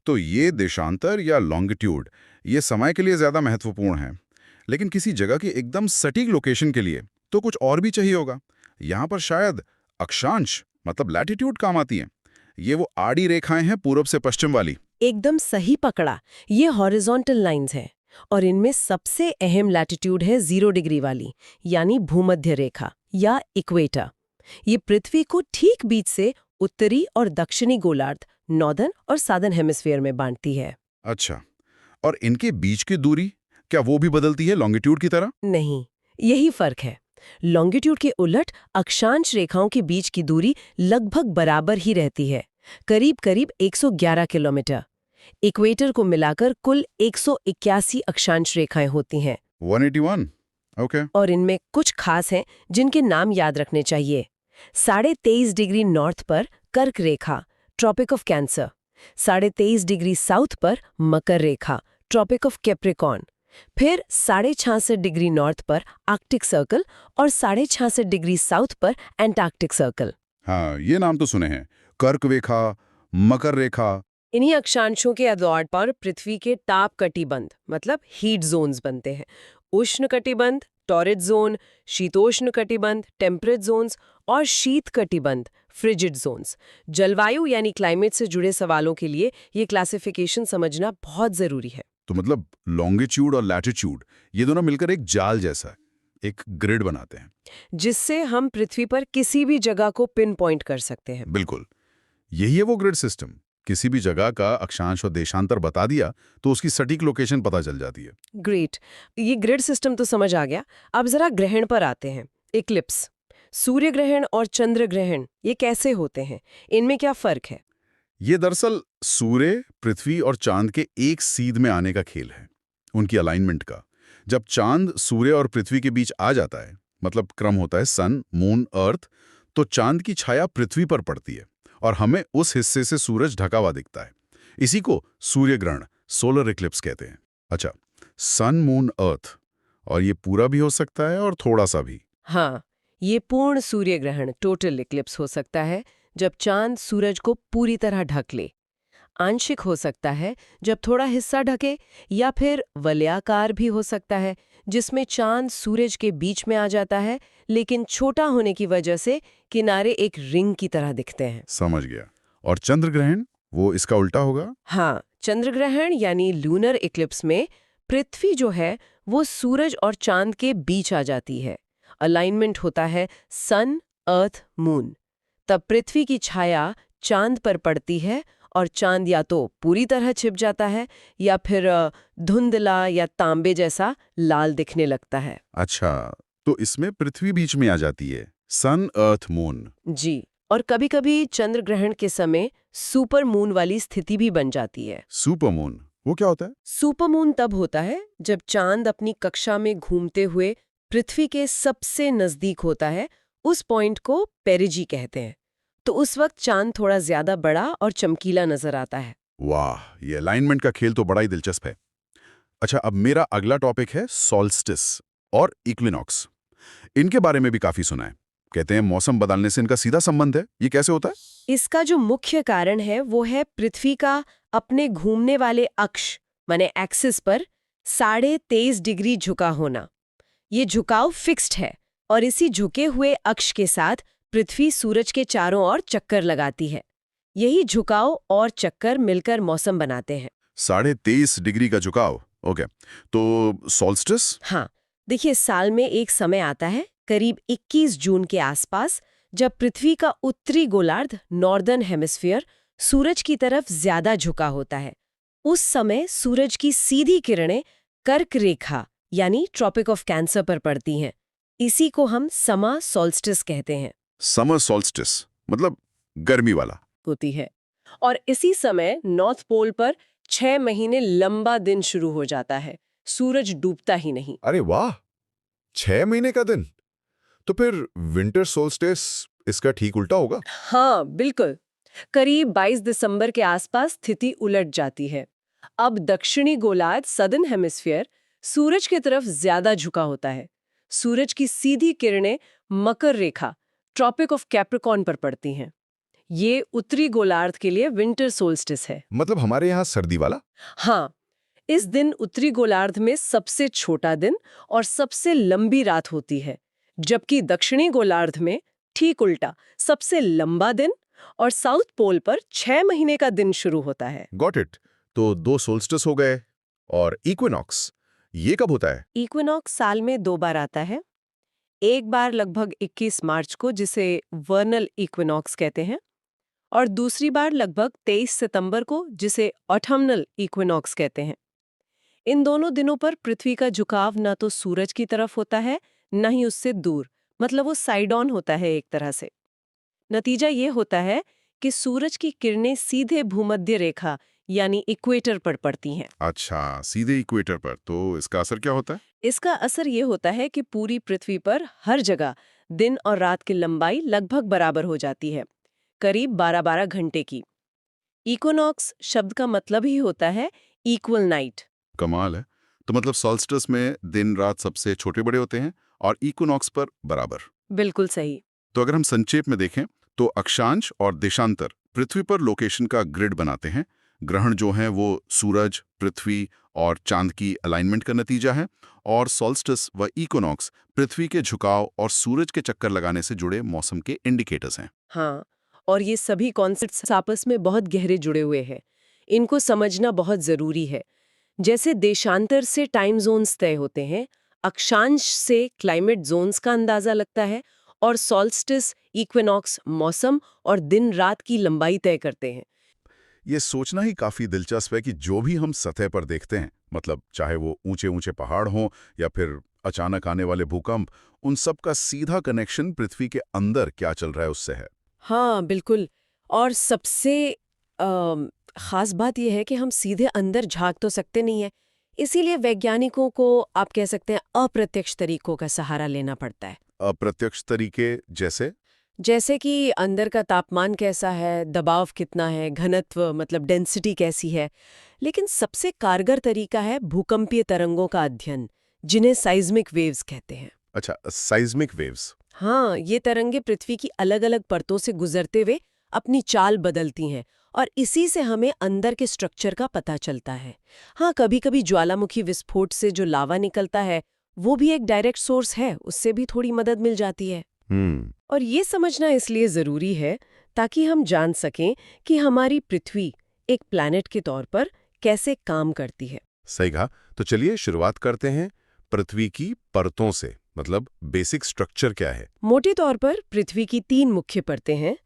तो ये देशांतर या लॉन्गिट्यूड ये समय के लिए ज्यादा महत्वपूर्ण है, लेकिन किसी जगह की एकदम सटीक लोकेशन के लिए तो कुछ और भी चाहिए होगा। यहाँ पर शायद अक्षांश मतलब लैटिट्यूड काम आती है। ये वो आड़ी रेखाएं हैं पूरब से पश्चिम वाली। एकदम सही पकड़ा, ये हॉरिजॉन्टल लाइंस हैं और इनमें सबसे अहम लैटिट्यूड है 0 डिग्री वाली यानी भूमध्य रेखा या इक्वेटर। ये पृथ्वी को ठीक बीच से उत्तरी और दक्षिणी गोलार्ध, नॉर्दर्न और सादर्न हेमिस्फीयर में बांटती है। अच्छा, और इनके बीच की दूरी क्या वो भी बदलती है लॉन्गिट्यूड की तरह? नहीं, यही फर्क है। लॉन्गिट्यूड के उलट अक्षांश रेखाओं के बीच की दूरी लगभग बराबर ही रहती है, करीब करीब 111 किलोमीटर। इक्वेटर को मिलाकर कुल 181 अक्षांश रेखाएं होती हैं। 181, ओके। और इनमें कुछ खास हैं जिनके नाम याद रखने चाहिए। 23.5 डिग्री नॉर्थ पर कर्क रेखा, Tropic of Cancer. 23.5 degree south पर मकर रेखा, ट्रॉपिक ऑफ कैप्रिकॉर्न। फिर 66.5 डिग्री नॉर्थ पर आर्कटिक सर्कल और 66.5 डिग्री साउथ पर एंटार्क्टिक सर्कल। हाँ, ये नाम तो सुने हैं, कर्क रेखा, मकर रेखा। इन्हीं अक्षांशों के आधार पर पृथ्वी के ताप कटिबंध मतलब हीट जोन्स बनते हैं। उष्ण कटिबंध, टॉरिड जोन, शीतोष्ण कटिबंध, टेम्परेट जोन्स और शीत कटिबंध, फ्रिजिड जोन्स। जलवायु यानी क्लाइमेट से जुड़े सवालों के लिए ये क्लासिफिकेशन समझना बहुत जरूरी है। तो मतलब लॉन्गिट्यूड और लैटिट्यूड ये दोनों मिलकर एक जाल जैसा है, एक ग्रिड बनाते हैं, जिससे हम पृथ्वी पर किसी भी जगह को पिन पॉइंट कर सकते हैं। बिल्कुल। यही है वो ग्रिड सिस्टम। किसी भी जगह का अक्षांश और देशांतर बता दिया तो उसकी सटीक लोकेशन पता चल जाती है। ग्रेट, ये ग्रिड सिस्टम तो समझ आ गया। अब जरा ग्रहण पर आते हैं। इक्लिप्स, सूर्य ग्रहण और चंद्र ग्रहण ये कैसे होते हैं, इनमें क्या फर्क है? ये दरअसल सूर्य, पृथ्वी और चांद के एक सीध में आने का खेल है, उनकी अलाइनमेंट का। जब चांद सूर्य और पृथ्वी के बीच आ जाता है, मतलब क्रम होता है सन, मून, अर्थ, तो चांद की छाया पृथ्वी पर पड़ती है और हमें उस हिस्से से सूरज ढका हुआ दिखता है। इसी को सूर्य ग्रहण, सोलर इक्लिप्स कहते हैं। अच्छा, सन, मून, अर्थ, और ये पूरा भी हो सकता है और थोड़ा सा भी। हाँ, ये पूर्ण सूर्य ग्रहण टोटल इक्लिप्स हो सकता है जब चांद सूरज को पूरी तरह ढक ले। आंशिक हो सकता है जब थोड़ा हिस्सा ढके, या फिर वलयाकार भी हो सकता है जिसमें चांद सूरज के बीच में आ जाता है, लेकिन छोटा होने की वजह से किनारे एक रिंग की तरह दिखते हैं। समझ गया। और चंद्र ग्रहण, वो इसका उल्टा होगा? हाँ, चंद्र ग्रहण यानी लूनर इक्लिप्स में पृथ्वी जो है वो सूरज और चांद के बीच आ जाती है। अलाइनमेंट होता है सन, अर्थ, मून। तब पृथ्वी की छाया चांद पर पड़ती है और चांद या तो पूरी तरह छिप जाता है या फिर धुंधला या तांबे जैसा लाल दिखने लगता है। अच्छा, तो इसमें पृथ्वी बीच में आ जाती है, सन, अर्थ, मून। जी, और कभी-कभी चंद्र ग्रहण के समय सुपर मून वाली स्थिति भी बन जाती है। सुपर मून, वो क्या होता है? सुपर मून तब होता है जब चांद अपनी कक्षा में घूमते हुए पृथ्वी के सबसे नजदीक होता है। उस पॉइंट को पेरिजी कहते हैं। तो उस वक्त चांद थोड़ा ज्यादा बड़ा और चमकीला नजर आता है। वाह, ये अलाइनमेंट का खेल तो बड़ा ही दिलचस्प है। अच्छा, अब मेरा अगला टॉपिक है सॉल्स्टिस और इक्विनॉक्स। इनके बारे में भी काफी सुना है। कहते हैं मौसम बदलने से इनका सीधा संबंध है, ये कैसे होता है? इसका जो मुख्य कारण है वो है पृथ्वी का अपने घूमने वाले अक्ष माने एक्सिस पर 23.5 डिग्री झुका होना। ये झुकाव फिक्स्ड है और इसी झुके हुए अक्ष के साथ पृथ्वी सूरज के चारों ओर चक्कर लगाती है। यही झुकाव और चक्कर मिलकर मौसम बनाते हैं। 23.5 डिग्री का झुकाव, ओके। तो सॉल्स्टिस? हाँ, देखिए साल में एक समय आता है करीब 21 जून के आसपास, जब पृथ्वी का उत्तरी गोलार्ध नॉर्दर्न हेमिस्फीयर सूरज की तरफ ज्यादा झुका होता है। उस समय सूरज की सीधी किरणें कर्क रेखा यानी ट्रॉपिक ऑफ कैंसर पर पड़ती हैं। इसी को हम समर सॉल्स्टिस कहते हैं। समर सॉल्स्टिस मतलब गर्मी वाला होती है। और इसी समय नॉर्थ पोल पर 6 महीने लंबा दिन शुरू हो जाता है, सूरज डूबता ही नहीं। अरे वाह, 6 महीने का दिन। तो फिर विंटर सोल्स्टिस इसका ठीक उल्टा होगा? हाँ बिल्कुल, करीब 22 दिसंबर के आसपास स्थिति उलट जाती है। अब दक्षिणी गोलार्ध सदर्न हेमिस्फीयर सूरज की तरफ ज्यादा झुका होता है। सूरज की सीधी किरणें मकर रेखा ट्रॉपिक ऑफ कैप्रिकॉर्न पर पड़ती हैं। ये उत्तरी गोलार्ध के लिए विंटर सोल्स्टिस है। मतलब हमारे यहाँ सर्दी वाला? हाँ, इस दिन उत्तरी गोलार्ध में सबसे छोटा दिन और सबसे लंबी रात होती है, जबकि दक्षिणी गोलार्ध में ठीक उल्टा सबसे लंबा दिन और साउथ पोल पर 6 महीने का दिन शुरू होता है। Got it. तो 2 सोल्स्टिस हो गए। और इक्विनॉक्स, ये कब होता है? इक्विनॉक्स साल में 2 बार आता है। एक बार लगभग 21 मार्च को, जिसे वर्नल इक्विनॉक्स कहते हैं, और दूसरी बार लगभग 23 सितंबर को, जिसे ऑटमनल इक्विनॉक्स कहते हैं। इन दोनों दिनों पर पृथ्वी का झुकाव न तो सूरज की तरफ होता है न ही उससे दूर, मतलब वो साइड ऑन होता है एक तरह से। नतीजा ये होता है कि सूरज की किरणें सीधे भूमध्य रेखा यानी इक्वेटर पर पड़ती हैं। अच्छा, सीधे इक्वेटर पर। तो इसका असर क्या होता है? इसका असर ये होता है कि पूरी पृथ्वी पर हर जगह दिन और रात की लंबाई लगभग बराबर हो जाती है, करीब 12-12 घंटे की। इक्विनॉक्स शब्द का मतलब ही होता है इक्वल नाइट। कमाल है। तो मतलब सॉल्स्टिस में दिन रात सबसे छोटे बड़े होते हैं और इक्विनॉक्स पर बराबर। बिल्कुल सही। तो अगर हम संक्षेप में देखें तो अक्षांश और देशांतर पृथ्वी पर लोकेशन का ग्रिड बनाते हैं। ग्रहण जो हैं वो सूरज, पृथ्वी और चांद की अलाइनमेंट का नतीजा है, और सॉल्स्टिस व इक्विनॉक्स पृथ्वी के झुकाव और सूरज के चक्कर लगाने से जुड़े मौसम के इंडिकेटर्स हैं। हाँ, और ये सभी कॉन्सेप्ट्स आपस में बहुत गहरे जुड़े हुए हैं। इनको समझना बहुत जरूरी है। जैसे देशांतर से टाइम जोन्स तय होते हैं, अक्षांश से क्लाइमेट जोन्स का अंदाजा लगता है, और सॉल्स्टिस इक्विनॉक्स मौसम और दिन रात की लंबाई तय करते हैं। ये सोचना ही काफी दिलचस्प है कि जो भी हम सतह पर देखते हैं, मतलब चाहे वो ऊंचे ऊंचे पहाड़ हों या फिर अचानक आने वाले भूकंप, उन सब का सीधा कनेक्शन पृथ्वी के अंदर क्या चल रहा है उससे है। हाँ बिल्कुल। और सबसे खास बात यह है कि हम सीधे अंदर झांक तो सकते नहीं है, इसीलिए वैज्ञानिकों को आप कह सकते हैं अप्रत्यक्ष तरीकों का सहारा लेना पड़ता है। अप्रत्यक्ष तरीके जैसे कि अंदर का तापमान कैसा है, दबाव कितना है, घनत्व मतलब डेंसिटी कैसी है। लेकिन सबसे कारगर तरीका है भूकंपीय तरंगों का अध्ययन, जिन्हें साइज्मिक वेव्स कहते हैं। अच्छा, साइज्मिक वेव्स। हाँ, ये तरंगे पृथ्वी की अलग अलग परतों से गुजरते हुए अपनी चाल बदलती हैं, और इसी से हमें अंदर के स्ट्रक्चर का पता चलता है। हाँ, कभी कभी ज्वालामुखी विस्फोट से जो लावा निकलता है वो भी एक डायरेक्ट सोर्स है, उससे भी थोड़ी मदद मिल जाती है। और ये समझना इसलिए जरूरी है ताकि हम जान सकें कि हमारी पृथ्वी एक प्लैनेट के तौर पर कैसे काम करती है। सही कहा। तो चलिए शुरुआत करते हैं पृथ्वी की परतों से, मतलब बेसिक स्ट्रक्चर क्या है? मोटे तौर पर पृथ्वी की 3 मुख्य परतें हैं।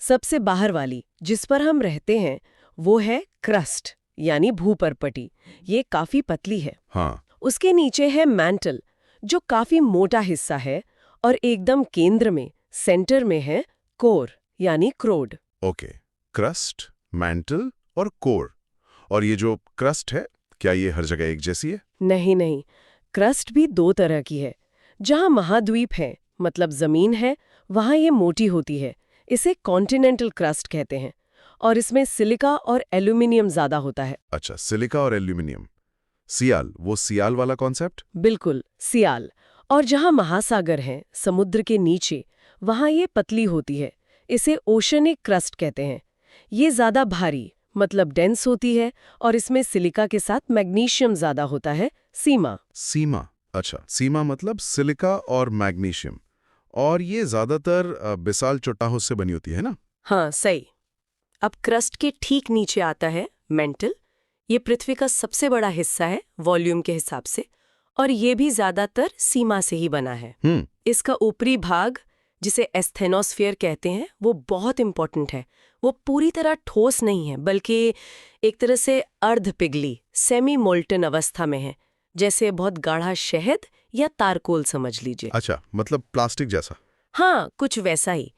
सबसे बाहर वाली, जिस पर हम रहते हैं, वो है क्रस्ट यानी भूपरपटी। ये काफी पतली है। हाँ। उसके नीचे है मैंटल, जो काफी मोटा हिस्सा है, और एकदम केंद्र में सेंटर में है कोर यानी क्रोड। ओके, क्रस्ट, मैंटल और कोर। और ये जो क्रस्ट है, क्या ये हर जगह एक जैसी है? नहीं नहीं, क्रस्ट भी 2 तरह की है। जहां महाद्वीप है मतलब जमीन है, वहां ये मोटी होती है, इसे कॉन्टिनेंटल क्रस्ट कहते हैं, और इसमें सिलिका और एल्यूमिनियम ज्यादा होता है। अच्छा, सिलिका और एल्यूमिनियम। सियाल, वो सियाल वाला कॉन्सेप्ट? बिल्कुल, सियाल। और जहां महासागर हैं, समुद्र के नीचे, वहाँ ये पतली होती है। इसे ओशनिक क्रस्ट कहते हैं। ये ज़्यादा भारी मतलब डेंस होती है और इसमें सिलिका के साथ मैग्नीशियम ज़्यादा होता है, सीमा। सीमा, अच्छा, सीमा मतलब सिलिका और मैग्नीशियम। और ये ज्यादातर बेसाल्ट चट्टानों से बनी होती है ना? हाँ, सही। अब क्रस्ट के ठीक नीचे आता है मेंटल। ये पृथ्वी का सबसे बड़ा हिस्सा है वॉल्यूम के हिसाब से, और ये भी ज्यादातर सीमा से ही बना है। इसका ऊपरी भाग, जिसे एस्थेनोस्फीयर कहते हैं, वो बहुत इंपॉर्टेंट है। वो पूरी तरह ठोस नहीं है, बल्कि एक तरह से अर्ध पिघली सेमी मोल्टन अवस्था में है, जैसे बहुत गाढ़ा शहद या तारकोल समझ लीजिए। अच्छा, मतलब प्लास्टिक जैसा। हाँ, कुछ वैसा ही।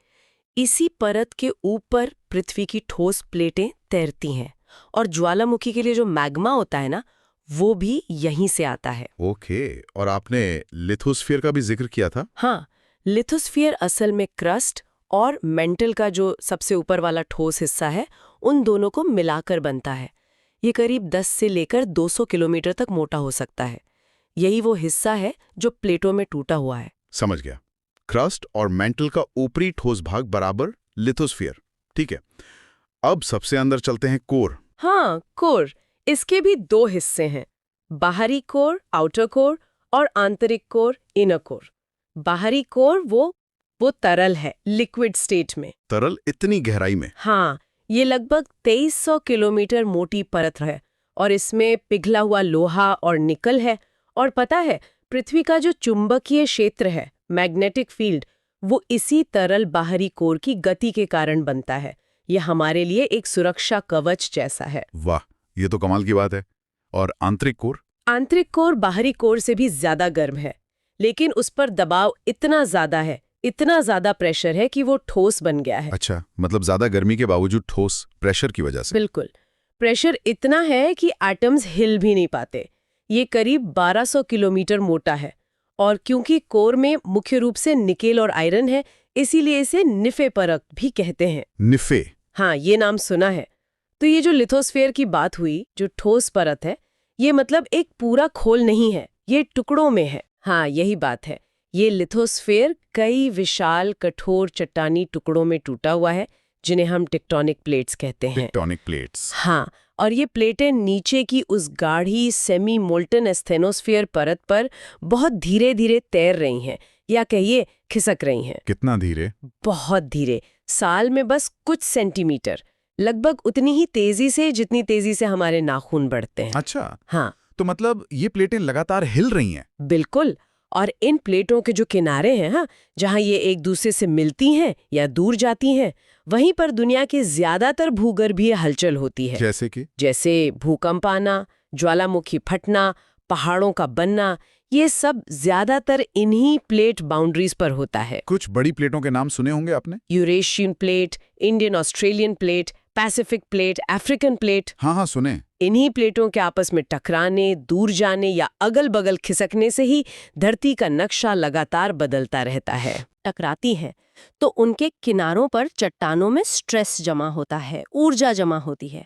इसी परत के ऊपर पृथ्वी की ठोस प्लेटें तैरती हैं, और ज्वालामुखी के लिए जो मैग्मा होता है ना, वो भी यहीं से आता है। ओके, और आपने लिथोस्फीयर का भी जिक्र किया था? हाँ, लिथोस्फीयर असल में क्रस्ट और मेंटल का जो सबसे ऊपर वाला ठोस हिस्सा है, उन दोनों को मिलाकर बनता है। ये करीब 10 से लेकर 200 किलोमीटर तक मोटा हो सकता है। यही वो हिस्सा है जो प्लेटों में टूटा हुआ है। समझ गया। क्रस्ट और मेंटल का ऊपरी ठोस भाग बराबर लिथोस्फीयर, ठीक है। अब सबसे अंदर चलते हैं, कोर। हाँ, कोर। इसके भी 2 हिस्से हैं, बाहरी कोर आउटर कोर और आंतरिक कोर इनर कोर। बाहरी कोर वो तरल है, लिक्विड स्टेट में। तरल इतनी गहराई में? हाँ, ये लगभग 2300 किलोमीटर मोटी परत है, और इसमें पिघला हुआ लोहा और निकल है। और पता है, पृथ्वी का जो चुंबकीय क्षेत्र है, मैग्नेटिक फील्ड, वो इसी तरल बाहरी कोर की गति के कारण बनता है। ये हमारे लिए एक सुरक्षा कवच जैसा है। वाह, ये तो कमाल की बात है। और आंतरिक कोर? आंतरिक कोर बाहरी कोर से भी ज्यादा गर्म है, लेकिन उस पर दबाव इतना ज्यादा है, इतना ज्यादा प्रेशर है कि वो ठोस बन गया है। अच्छा, मतलब ज्यादा गर्मी के बावजूद ठोस, प्रेशर की वजह से? बिल्कुल। प्रेशर इतना है कि एटम्स हिल भी नहीं पाते। ये करीब 1200 किलोमीटर मोटा है, और क्योंकि कोर में मुख्य रूप से निकेल और आयरन है, इसीलिए इसे निफे परत भी कहते हैं। निफे? हाँ, ये नाम सुना है। तो ये जो लिथोस्फीयर की बात हुई, जो ठोस परत है, ये मतलब एक पूरा खोल नहीं है, ये टुकड़ों में है। हाँ, यही बात है। ये लिथोस्फीयर कई विशाल कठोर चट्टानी टुकड़ों में टूटा हुआ है, जिन्हें हम टेक्टोनिक प्लेट्स कहते हैं। Tectonic plates? हाँ, और ये प्लेटें नीचे की उस गाढ़ी सेमी मोल्टन एस्थेनोस्फीयर परत पर बहुत धीरे धीरे तैर रही हैं, या कहिए खिसक रही हैं। कितना धीरे? बहुत धीरे, साल में बस कुछ सेंटीमीटर, लगभग उतनी ही तेजी से जितनी तेजी से हमारे नाखून बढ़ते हैं। अच्छा, हाँ, तो मतलब ये प्लेटें लगातार हिल रही हैं? बिल्कुल। और इन प्लेटों के जो किनारे हैं, हाँ, जहाँ ये एक दूसरे से मिलती हैं या दूर जाती हैं, वहीं पर दुनिया के ज्यादातर भूगर्भीय हलचल होती है। जैसे कि? जैसे भूकंप आना, ज्वालामुखी फटना, पहाड़ों का बनना, ये सब ज्यादातर इन्हीं प्लेट बाउंड्रीज पर होता है। कुछ बड़ी प्लेटों के नाम सुने होंगे आपने? Eurasian plate, Indian Australian plate, Pacific plate, African plate. हाँ, सुने। इन्हीं प्लेटों के आपस में टकराने, दूर जाने या अगल-बगल खिसकने से ही धरती का नक्शा लगातार बदलता रहता है। टकराती हैं तो उनके किनारों पर चट्टानों में स्ट्रेस जमा होता है, ऊर्जा जमा होती है।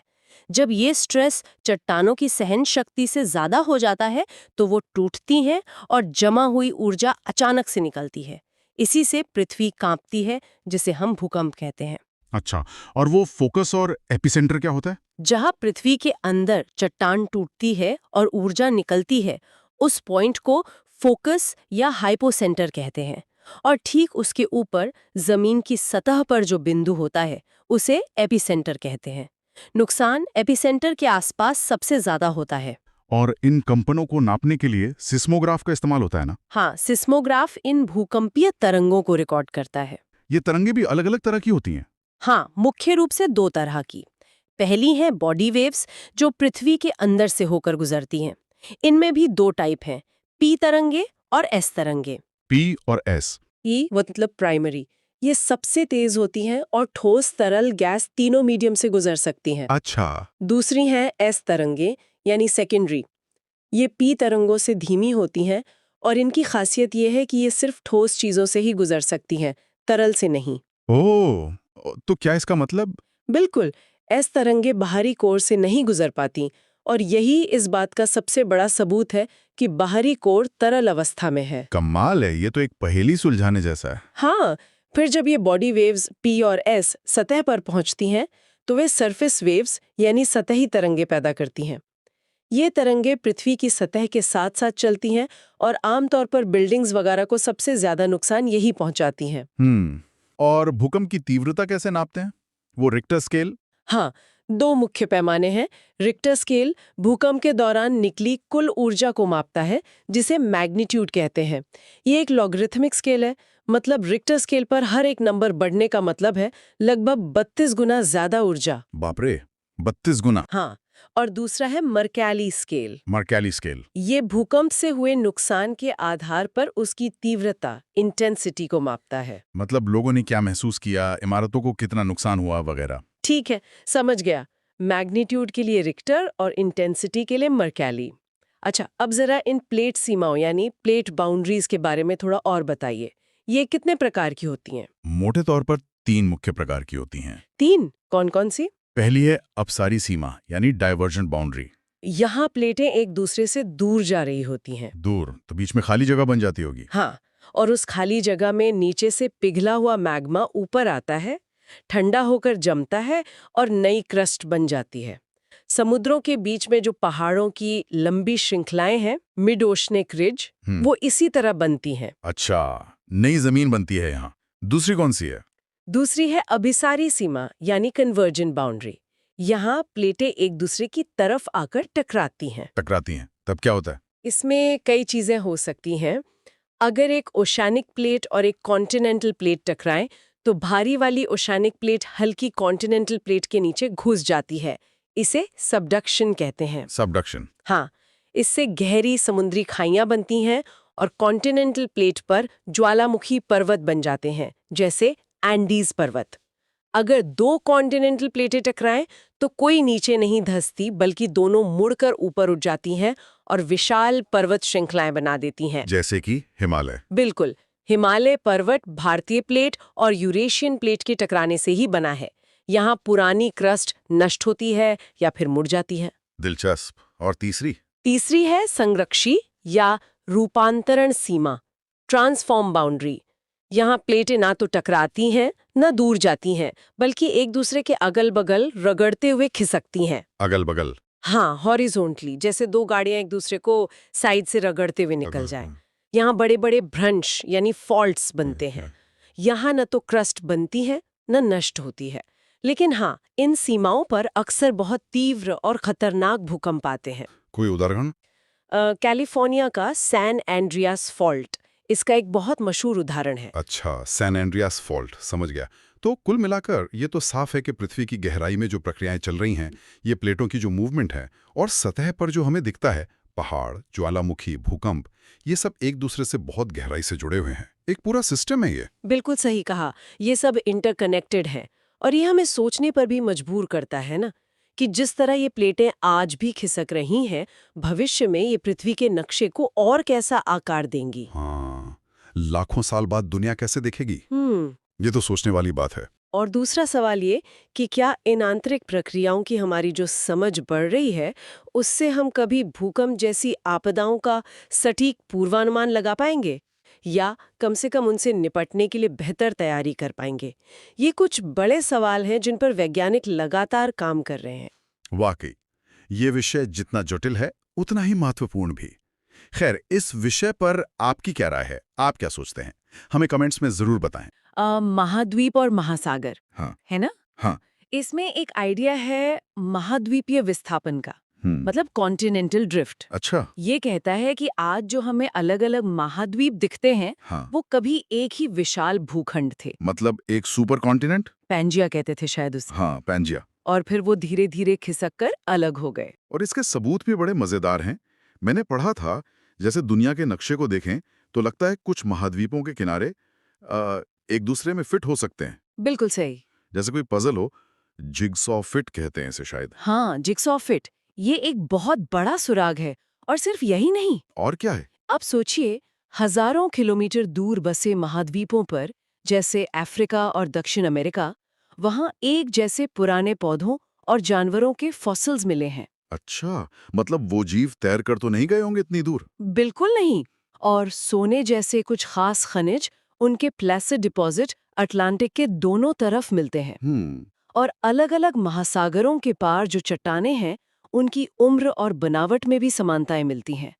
जब ये स्ट्रेस चट्टानों की सहन शक्ति से ज्यादा हो जाता है, तो वो टूटती हैं और जमा हुई ऊर्जा अचानक से निकलती है। इसी से पृथ्वी कांपती है, जिसे हम भूकंप कहते हैं। अच्छा, और वो फोकस और एपिसेंटर क्या होता है? जहां पृथ्वी के अंदर चट्टान टूटती है और ऊर्जा निकलती है, उस पॉइंट को फोकस या हाइपोसेंटर कहते हैं। और ठीक उसके ऊपर जमीन की सतह पर जो बिंदु होता है, उसे एपिसेंटर कहते हैं। नुकसान एपिसेंटर के आसपास सबसे ज्यादा होता है। और इन कंपनों को नापने के लिए सिस्मोग्राफ का इस्तेमाल होता है ना? हाँ, सिस्मोग्राफ इन भूकंपीय तरंगों को रिकॉर्ड करता है। ये तरंगे भी अलग-अलग तरह की होती हैं? हाँ, मुख्य रूप से 2 तरह की। पहली है बॉडी वेव्स, जो पृथ्वी के अंदर से होकर गुजरती हैं। इनमें भी 2 टाइप हैं, पी तरंगे और एस तरंगे। पी और एस? ई मतलब प्राइमरी, ये सबसे तेज होती हैं और ठोस, तरल, गैस तीनों मीडियम से गुजर सकती हैं। अच्छा। दूसरी हैं एस तरंगे यानी सेकेंडरी। ये पी तरंगों से धीमी होती हैं और इनकी खासियत ये है कि ये सिर्फ ठोस चीजों से ही गुजर सकती हैं, तरल से नहीं। ओह, तो क्या इसका मतलब? बिल्कुल, एस तरंगे बाहरी कोर से नहीं गुजर पाती, और यही इस बात का सबसे बड़ा सबूत है कि बाहरी कोर तरल अवस्था में है। कमाल है, ये तो एक पहेली सुलझाने जैसा है। हाँ, फिर जब ये बॉडी वेव्स P और S सतह पर पहुंचती हैं तो वे सरफेस वेव्स यानी सतही तरंगे पैदा करती हैं। ये तरंगे पृथ्वी की सतह के साथ साथ चलती हैं और आमतौर पर बिल्डिंग्स वगैरह को सबसे ज्यादा नुकसान यही पहुंचाती हैं। और भूकंप की तीव्रता कैसे नापते हैं? वो रिक्टर स्केल? हाँ, 2 मुख्य पैमाने हैं। रिक्टर स्केल भूकंप के दौरान निकली कुल ऊर्जा को मापता है, जिसे मैग्नीट्यूड कहते हैं। ये एक लॉगरिथमिक स्केल है, मतलब रिक्टर स्केल पर हर एक नंबर बढ़ने का मतलब है लगभग 32 गुना ज्यादा ऊर्जा। बाप रे, 32 गुना। हाँ, और दूसरा है मर्कैली स्केल। मर्कैली स्केल ये भूकंप से हुए नुकसान के आधार पर उसकी तीव्रता, इंटेंसिटी को मापता है। मतलब लोगों ने क्या महसूस किया, इमारतों को कितना नुकसान हुआ वगैरह। ठीक है, समझ गया। मैग्नीट्यूड के लिए रिक्टर और इंटेंसिटी के लिए मर्कैली। अच्छा, अब जरा इन प्लेट सीमाओं यानी प्लेट बाउंड्रीज के बारे में थोड़ा और बताइए। ये कितने प्रकार की होती हैं? मोटे तौर पर 3 मुख्य प्रकार की होती हैं। 3? कौन-कौन सी? पहली है अपसारी सीमा यानी डाइवर्जेंट बाउंड्री। यहाँ प्लेटें एक दूसरे से दूर जा रही होती हैं। दूर तो बीच में खाली जगह बन जाती होगी। हाँ, और उस खाली जगह में नीचे से पिघला हुआ मैग्मा ऊपर आता है, ठंडा होकर जमता है और नई क्रस्ट बन जाती है। समुद्रों के बीच में जो पहाड़ों की लंबी श्रृंखलाएं हैं, मिड ओशनिक रिज, वो इसी तरह बनती हैं। अच्छा, नई जमीन बनती है यहाँ। दूसरी कौन सी है? दूसरी है अभिसारी सीमा यानी कन्वर्जेंट बाउंड्री। यहाँ प्लेटें एक दूसरे की तरफ आकर टकराती हैं। टकराती हैं, तब क्या होता है? इसमें कई चीजें हो सकती हैं। अगर एक ओशानिक प्लेट और एक कॉन्टिनेंटल प्लेट टकराएं, तो भारी वाली ओशानिक प्लेट हल्की कॉन्टिनेंटल प्लेट के नीचे घुस जाती है। इसे सबडक्शन कहते हैं। सबडक्शन। हाँ, इससे गहरी समुद्री खाइयां बनती हैं और कॉन्टिनेंटल प्लेट पर ज्वालामुखी पर्वत बन जाते हैं, जैसे एंडीज पर्वत। अगर 2 कॉन्टिनेंटल प्लेटें टकराएं तो कोई नीचे नहीं धंसती, बल्कि दोनों मुड़कर ऊपर उठ जाती हैं और विशाल पर्वत श्रृंखलाएं बना देती हैं। जैसे कि हिमालय। बिल्कुल, हिमालय पर्वत भारतीय प्लेट और यूरेशियन प्लेट के टकराने से ही बना है। यहाँ पुरानी क्रस्ट नष्ट होती है या फिर मुड़ जाती है। दिलचस्प। और तीसरी? तीसरी है संरक्षी या रूपांतरण सीमा, ट्रांसफॉर्म बाउंड्री। यहाँ प्लेटें ना तो टकराती हैं न दूर जाती हैं, बल्कि एक दूसरे के अगल बगल रगड़ते हुए खिसकती हैं। अगल बगल? हाँ, हॉरिजॉन्टली, जैसे 2 गाड़ियां एक दूसरे को साइड से रगड़ते हुए निकल जाएं। यहाँ बड़े बड़े भ्रंश यानी फॉल्ट्स बनते हैं। यहाँ न तो क्रस्ट बनती है न नष्ट होती है। लेकिन हाँ, इन सीमाओं पर अक्सर बहुत तीव्र और खतरनाक भूकंप आते हैं। कोई उदाहरण? कैलिफोर्निया का सैन एंड्रियास फॉल्ट इसका एक बहुत मशहूर उदाहरण है। अच्छा, सैन एंड्रियास फॉल्ट, समझ गया। तो कुल मिलाकर ये तो साफ है कि पृथ्वी की गहराई में जो प्रक्रियाएं चल रही हैं, ये प्लेटों की जो मूवमेंट है और सतह पर जो हमें दिखता है, पहाड़, ज्वालामुखी, भूकंप, ये सब एक दूसरे से बहुत गहराई से जुड़े हुए हैं। एक पूरा सिस्टम है ये। बिल्कुल सही कहा, ये सब इंटरकनेक्टेड है और ये हमें सोचने पर भी मजबूर करता है ना, कि जिस तरह ये प्लेटें आज भी खिसक रही हैं, भविष्य में ये पृथ्वी के नक्शे को और कैसा आकार देंगी। हाँ, लाखों साल बाद दुनिया कैसे दिखेगी? ये तो सोचने वाली बात है। और दूसरा सवाल ये कि क्या इन आंतरिक प्रक्रियाओं की हमारी जो समझ बढ़ रही है, उससे हम कभी भूकंप जैसी आपदाओं का सटीक पूर्वानुमान लगा पाएंगे या कम से कम उनसे निपटने के लिए बेहतर तैयारी कर पाएंगे? ये कुछ बड़े सवाल हैं जिन पर वैज्ञानिक लगातार काम कर रहे हैं। वाकई, ये विषय जितना जटिल है उतना ही महत्वपूर्ण भी। खैर, इस विषय पर आपकी क्या राय है? आप क्या सोचते हैं? हमें कमेंट्स में जरूर बताएं। महाद्वीप और महासागर, हाँ, है ना? हाँ। इसमें एक आइडिया है महाद्वीपीय विस्थापन का, मतलब कॉन्टिनेंटल ड्रिफ्ट। अच्छा। ये कहता है कि आज जो हमें अलग अलग महाद्वीप दिखते हैं, हाँ। वो कभी एक ही विशाल भूखंड थे। मतलब एक सुपर कॉन्टिनेंट? पैंजिया कहते थे शायद उसे। हाँ, पैंजिया। और फिर वो धीरे धीरे खिसक कर अलग हो गए। और इसके सबूत भी बड़े मजेदार हैं। मैंने पढ़ा था, जैसे दुनिया के नक्शे को देखें तो लगता है कुछ महाद्वीपों के किनारे एक दूसरे में फिट हो सकते हैं। बिल्कुल सही, जैसे कोई पजल हो। जिगसॉ फिट कहते हैं इसे शायद। हाँ, जिगसॉ फिट। ये एक बहुत बड़ा सुराग है। और सिर्फ यही नहीं, और क्या है? अब सोचिए, हजारों किलोमीटर दूर बसे महाद्वीपों पर, जैसे अफ्रीका और दक्षिण अमेरिका, वहां एक जैसे पुराने पौधों और जानवरों के फॉसिल्स मिले हैं। अच्छा, मतलब वो जीव तैर कर तो नहीं गए होंगे इतनी दूर? बिल्कुल नहीं। और सोने जैसे कुछ खास खनिज उनके प्लेसिड डिपॉजिट अटलांटिक के दोनों तरफ मिलते हैं। और अलग-अलग महासागरों के पार जो चट्टानें हैं, उनकी उम्र और बनावट में भी समानताएं मिलती हैं।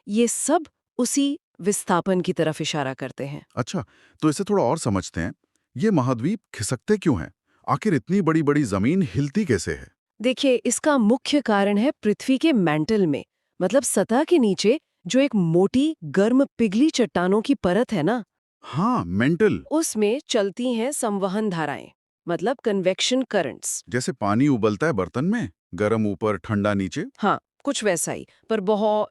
ये सब उसी विस्थापन की तरफ इशारा करते हैं। अच्छा, तो इसे थोड़ा और समझते हैं। ये महाद्वीप खिसकते क्यों हैं? आखिर इतनी बड़ी-बड़ी जमीन हिलती कैसे है? देखिए, इसका मुख्य कारण है पृथ्वी के मैंटल में, मतलब सतह के नीचे जो एक मोटी, गर्म पिघली चट्टानों की परत है ना, हाँ, मेंटल। उसमें चलती हैं संवहन धाराएं, मतलब कन्वेक्शन करंट्स। जैसे पानी उबलता है बर्तन में, गरम ऊपर ठंडा नीचे। हाँ, कुछ वैसा ही, पर बहुत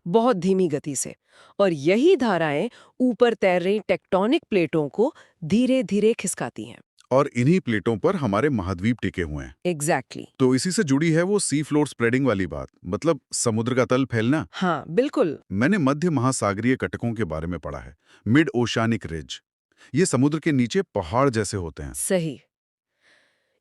बहुत धीमी गति से। और यही धाराएं ऊपर तैर रही टेक्टोनिक प्लेटों को धीरे धीरे खिसकाती हैं। और इन्हीं प्लेटों पर हमारे महाद्वीप टिके हुए हैं। एग्जैक्टली। तो इसी से जुड़ी है वो सी फ्लोर स्प्रेडिंग वाली बात, मतलब समुद्र का तल फैलना। हाँ, बिल्कुल। मैंने मध्य महासागरीय कटकों के बारे में पढ़ा है, मिड ओशियानिक रिज। ये समुद्र के नीचे पहाड़ जैसे होते हैं। सही।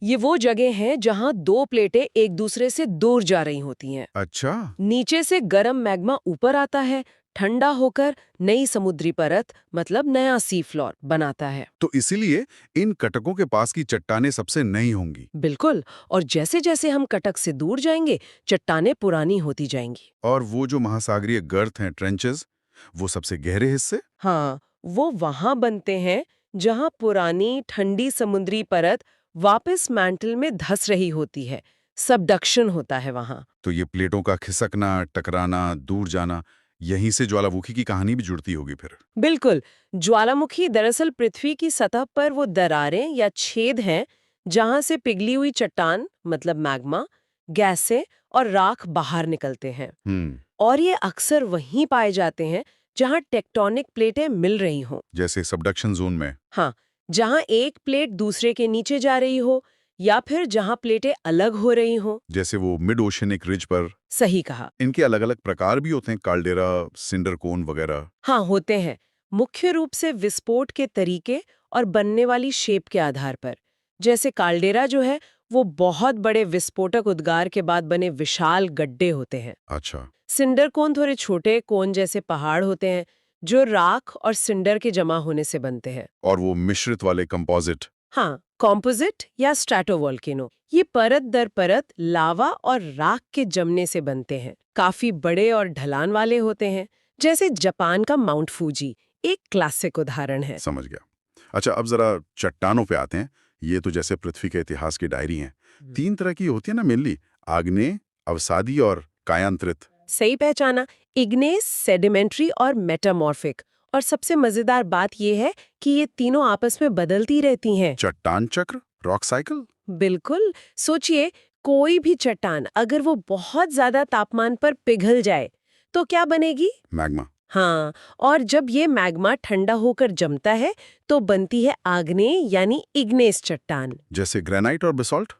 ये वो जगह हैं जहां दो प्लेटें एक दूसरे से दूर जा रही होती हैं। अच्छा। नीचे से गर्म मैग्मा ऊपर आता है, ठंडा होकर नई समुद्री परत, मतलब नया सी फ्लोर बनाता है। तो इसीलिए इन कटकों के पास की चट्टानें सबसे नई होंगी। बिल्कुल। और जैसे जैसे हम कटक से दूर जाएंगे, चट्टानें पुरानी होती जाएंगी। और वो जो महासागरीय गर्त हैं, ट्रेंचेस, वो सबसे गहरे हिस्से। हाँ, वो वहां बनते हैं जहां पुरानी ठंडी समुद्री परत वापस मैंटल में धंस रही होती है। सबडक्शन होता है वहां। तो ये प्लेटों का खिसकना, टकराना, दूर जाना, यहीं से ज्वालामुखी की कहानी भी जुड़ती होगी फिर। बिल्कुल। ज्वालामुखी दरअसल पृथ्वी की सतह पर वो दरारें या छेद हैं जहां से पिघली हुई चट्टान, मतलब मैग्मा, गैसें और राख बाहर निकलते हैं। और ये अक्सर वहीं पाए जाते हैं जहां टेक्टोनिक प्लेटें मिल रही हों। जैसे सबडक्शन जोन में। हाँ, जहां एक प्लेट दूसरे के नीचे जा रही हो या फिर जहां प्लेटें अलग हो रही हो। जैसे वो मिड ओशियनिक रिज पर। सही कहा। इनके अलग-अलग प्रकार भी होते हैं, काल्डेरा, सिंडर कोन वगैरह। हाँ, होते हैं। मुख्य रूप से विस्फोट के तरीके और बनने वाली शेप के आधार पर। जैसे काल्डेरा जो है, वो बहुत बड़े विस्फोटक उद्गार के बाद बने विशाल गड्ढे होते हैं। अच्छा। सिंडर कोन थोड़े छोटे कोन जैसे पहाड़ होते हैं जो राख और सिंडर के जमा होने से बनते हैं। और वो मिश्रित वाले कंपोजिट। हाँ, कॉम्पोजिट या स्ट्रैटोवोल्केनो, ये परत दर परत लावा और राख के जमने से बनते हैं। काफी बड़े और ढलान वाले होते हैं, जैसे जापान का माउंट फूजी एक क्लासिक उदाहरण है। समझ गया। अच्छा, अब जरा चट्टानों पे आते हैं। ये तो जैसे पृथ्वी के इतिहास की डायरी हैं। 3 तरह की होती है ना मेनली, आग्नेय, अवसादी और कायांतरित। सही पहचाना। इग्नेस, सेडिमेंट्री और मेटामॉर्फिक। और सबसे मजेदार बात यह है कि ये तीनों आपस में बदलती रहती हैं। चट्टान चक्र, रॉक साइकिल। बिल्कुल। सोचिए, कोई भी चट्टान अगर वो बहुत ज्यादा तापमान पर पिघल जाए तो क्या बनेगी? मैग्मा। हाँ, और जब ये मैग्मा ठंडा होकर जमता है तो बनती है आग्नेय यानी इग्नेस चट्टान। जैसे ग्रेनाइट और बेसॉल्ट।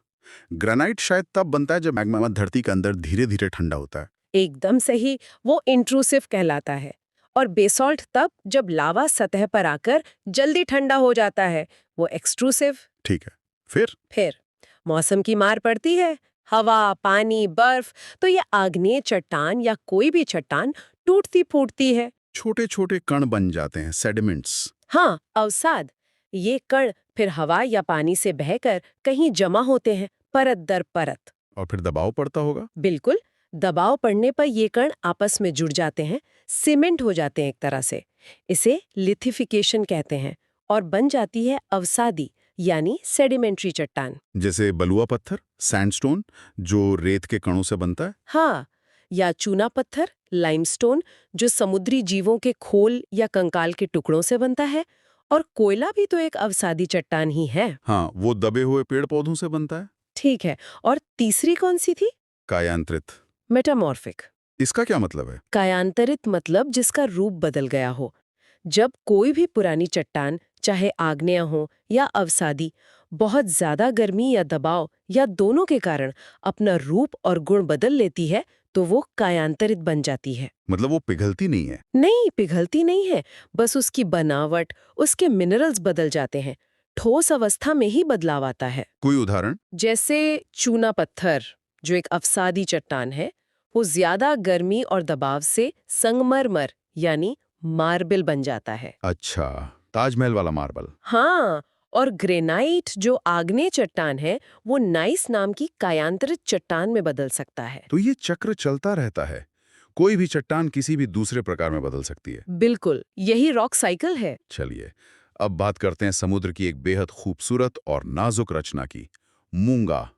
ग्रेनाइट शायद तब बनता है जब मैग्मा धरती के अंदर धीरे धीरे ठंडा होता है। एकदम सही, वो इंट्रूसिव कहलाता है। और बेसॉल्ट तब जब लावा सतह पर आकर जल्दी ठंडा हो जाता है, वो एक्सट्रूसिव। ठीक है। फिर मौसम की मार पड़ती है, हवा, पानी, बर्फ, तो ये आग्नेय चट्टान या कोई भी चट्टान टूटती फूटती है। छोटे छोटे कण बन जाते हैं, सेडिमेंट्स। हाँ, अवसाद। ये कण फिर हवा या पानी से बहकर कहीं जमा होते हैं, परत दर परत। और फिर दबाव पड़ता होगा। बिल्कुल। दबाव पड़ने पर ये कण आपस में जुड़ जाते हैं, सीमेंट हो जाते हैं एक तरह से। इसे लिथिफिकेशन कहते हैं और बन जाती है अवसादी यानी सेडिमेंट्री चट्टान। जैसे बलुआ पत्थर, सैंडस्टोन, जो रेत के कणों से बनता है। हाँ, या चूना पत्थर, लाइमस्टोन, जो समुद्री जीवों के खोल या कंकाल के टुकड़ों से बनता है। और कोयला भी तो एक अवसादी चट्टान ही है। हाँ, वो दबे हुए पेड़ पौधों से बनता है। ठीक है। और तीसरी कौन सी थी? कायांतरित। मेटामॉर्फिक। इसका क्या मतलब है? कायांतरित मतलब जिसका रूप बदल गया हो। जब कोई भी पुरानी चट्टान, चाहे आग्नेय हो या अवसादी, बहुत ज्यादा गर्मी या दबाव या दोनों के कारण अपना रूप और गुण बदल लेती है तो वो कायांतरित बन जाती है। मतलब वो पिघलती नहीं है? नहीं, पिघलती नहीं है, बस उसकी बनावट, उसके मिनरल्स बदल जाते हैं। ठोस अवस्था में ही बदलाव आता है। कोई उदाहरण? जैसे चूना पत्थर, जो एक अवसादी चट्टान है, वो ज्यादा गर्मी और दबाव से संगमरमर यानी मार्बल बन जाता है। अच्छा। ताजमहल वाला मार्बल। हाँ, और ग्रेनाइट जो आग्नेय चट्टान है वो नाइस नाम की कायांतरित चट्टान में बदल सकता है। तो ये चक्र चलता रहता है, कोई भी चट्टान किसी भी दूसरे प्रकार में बदल सकती है। बिल्कुल, यही रॉक साइकिल है। चलिए अब बात करते हैं समुद्र की एक बेहद खूबसूरत और नाजुक रचना की, मूंगा,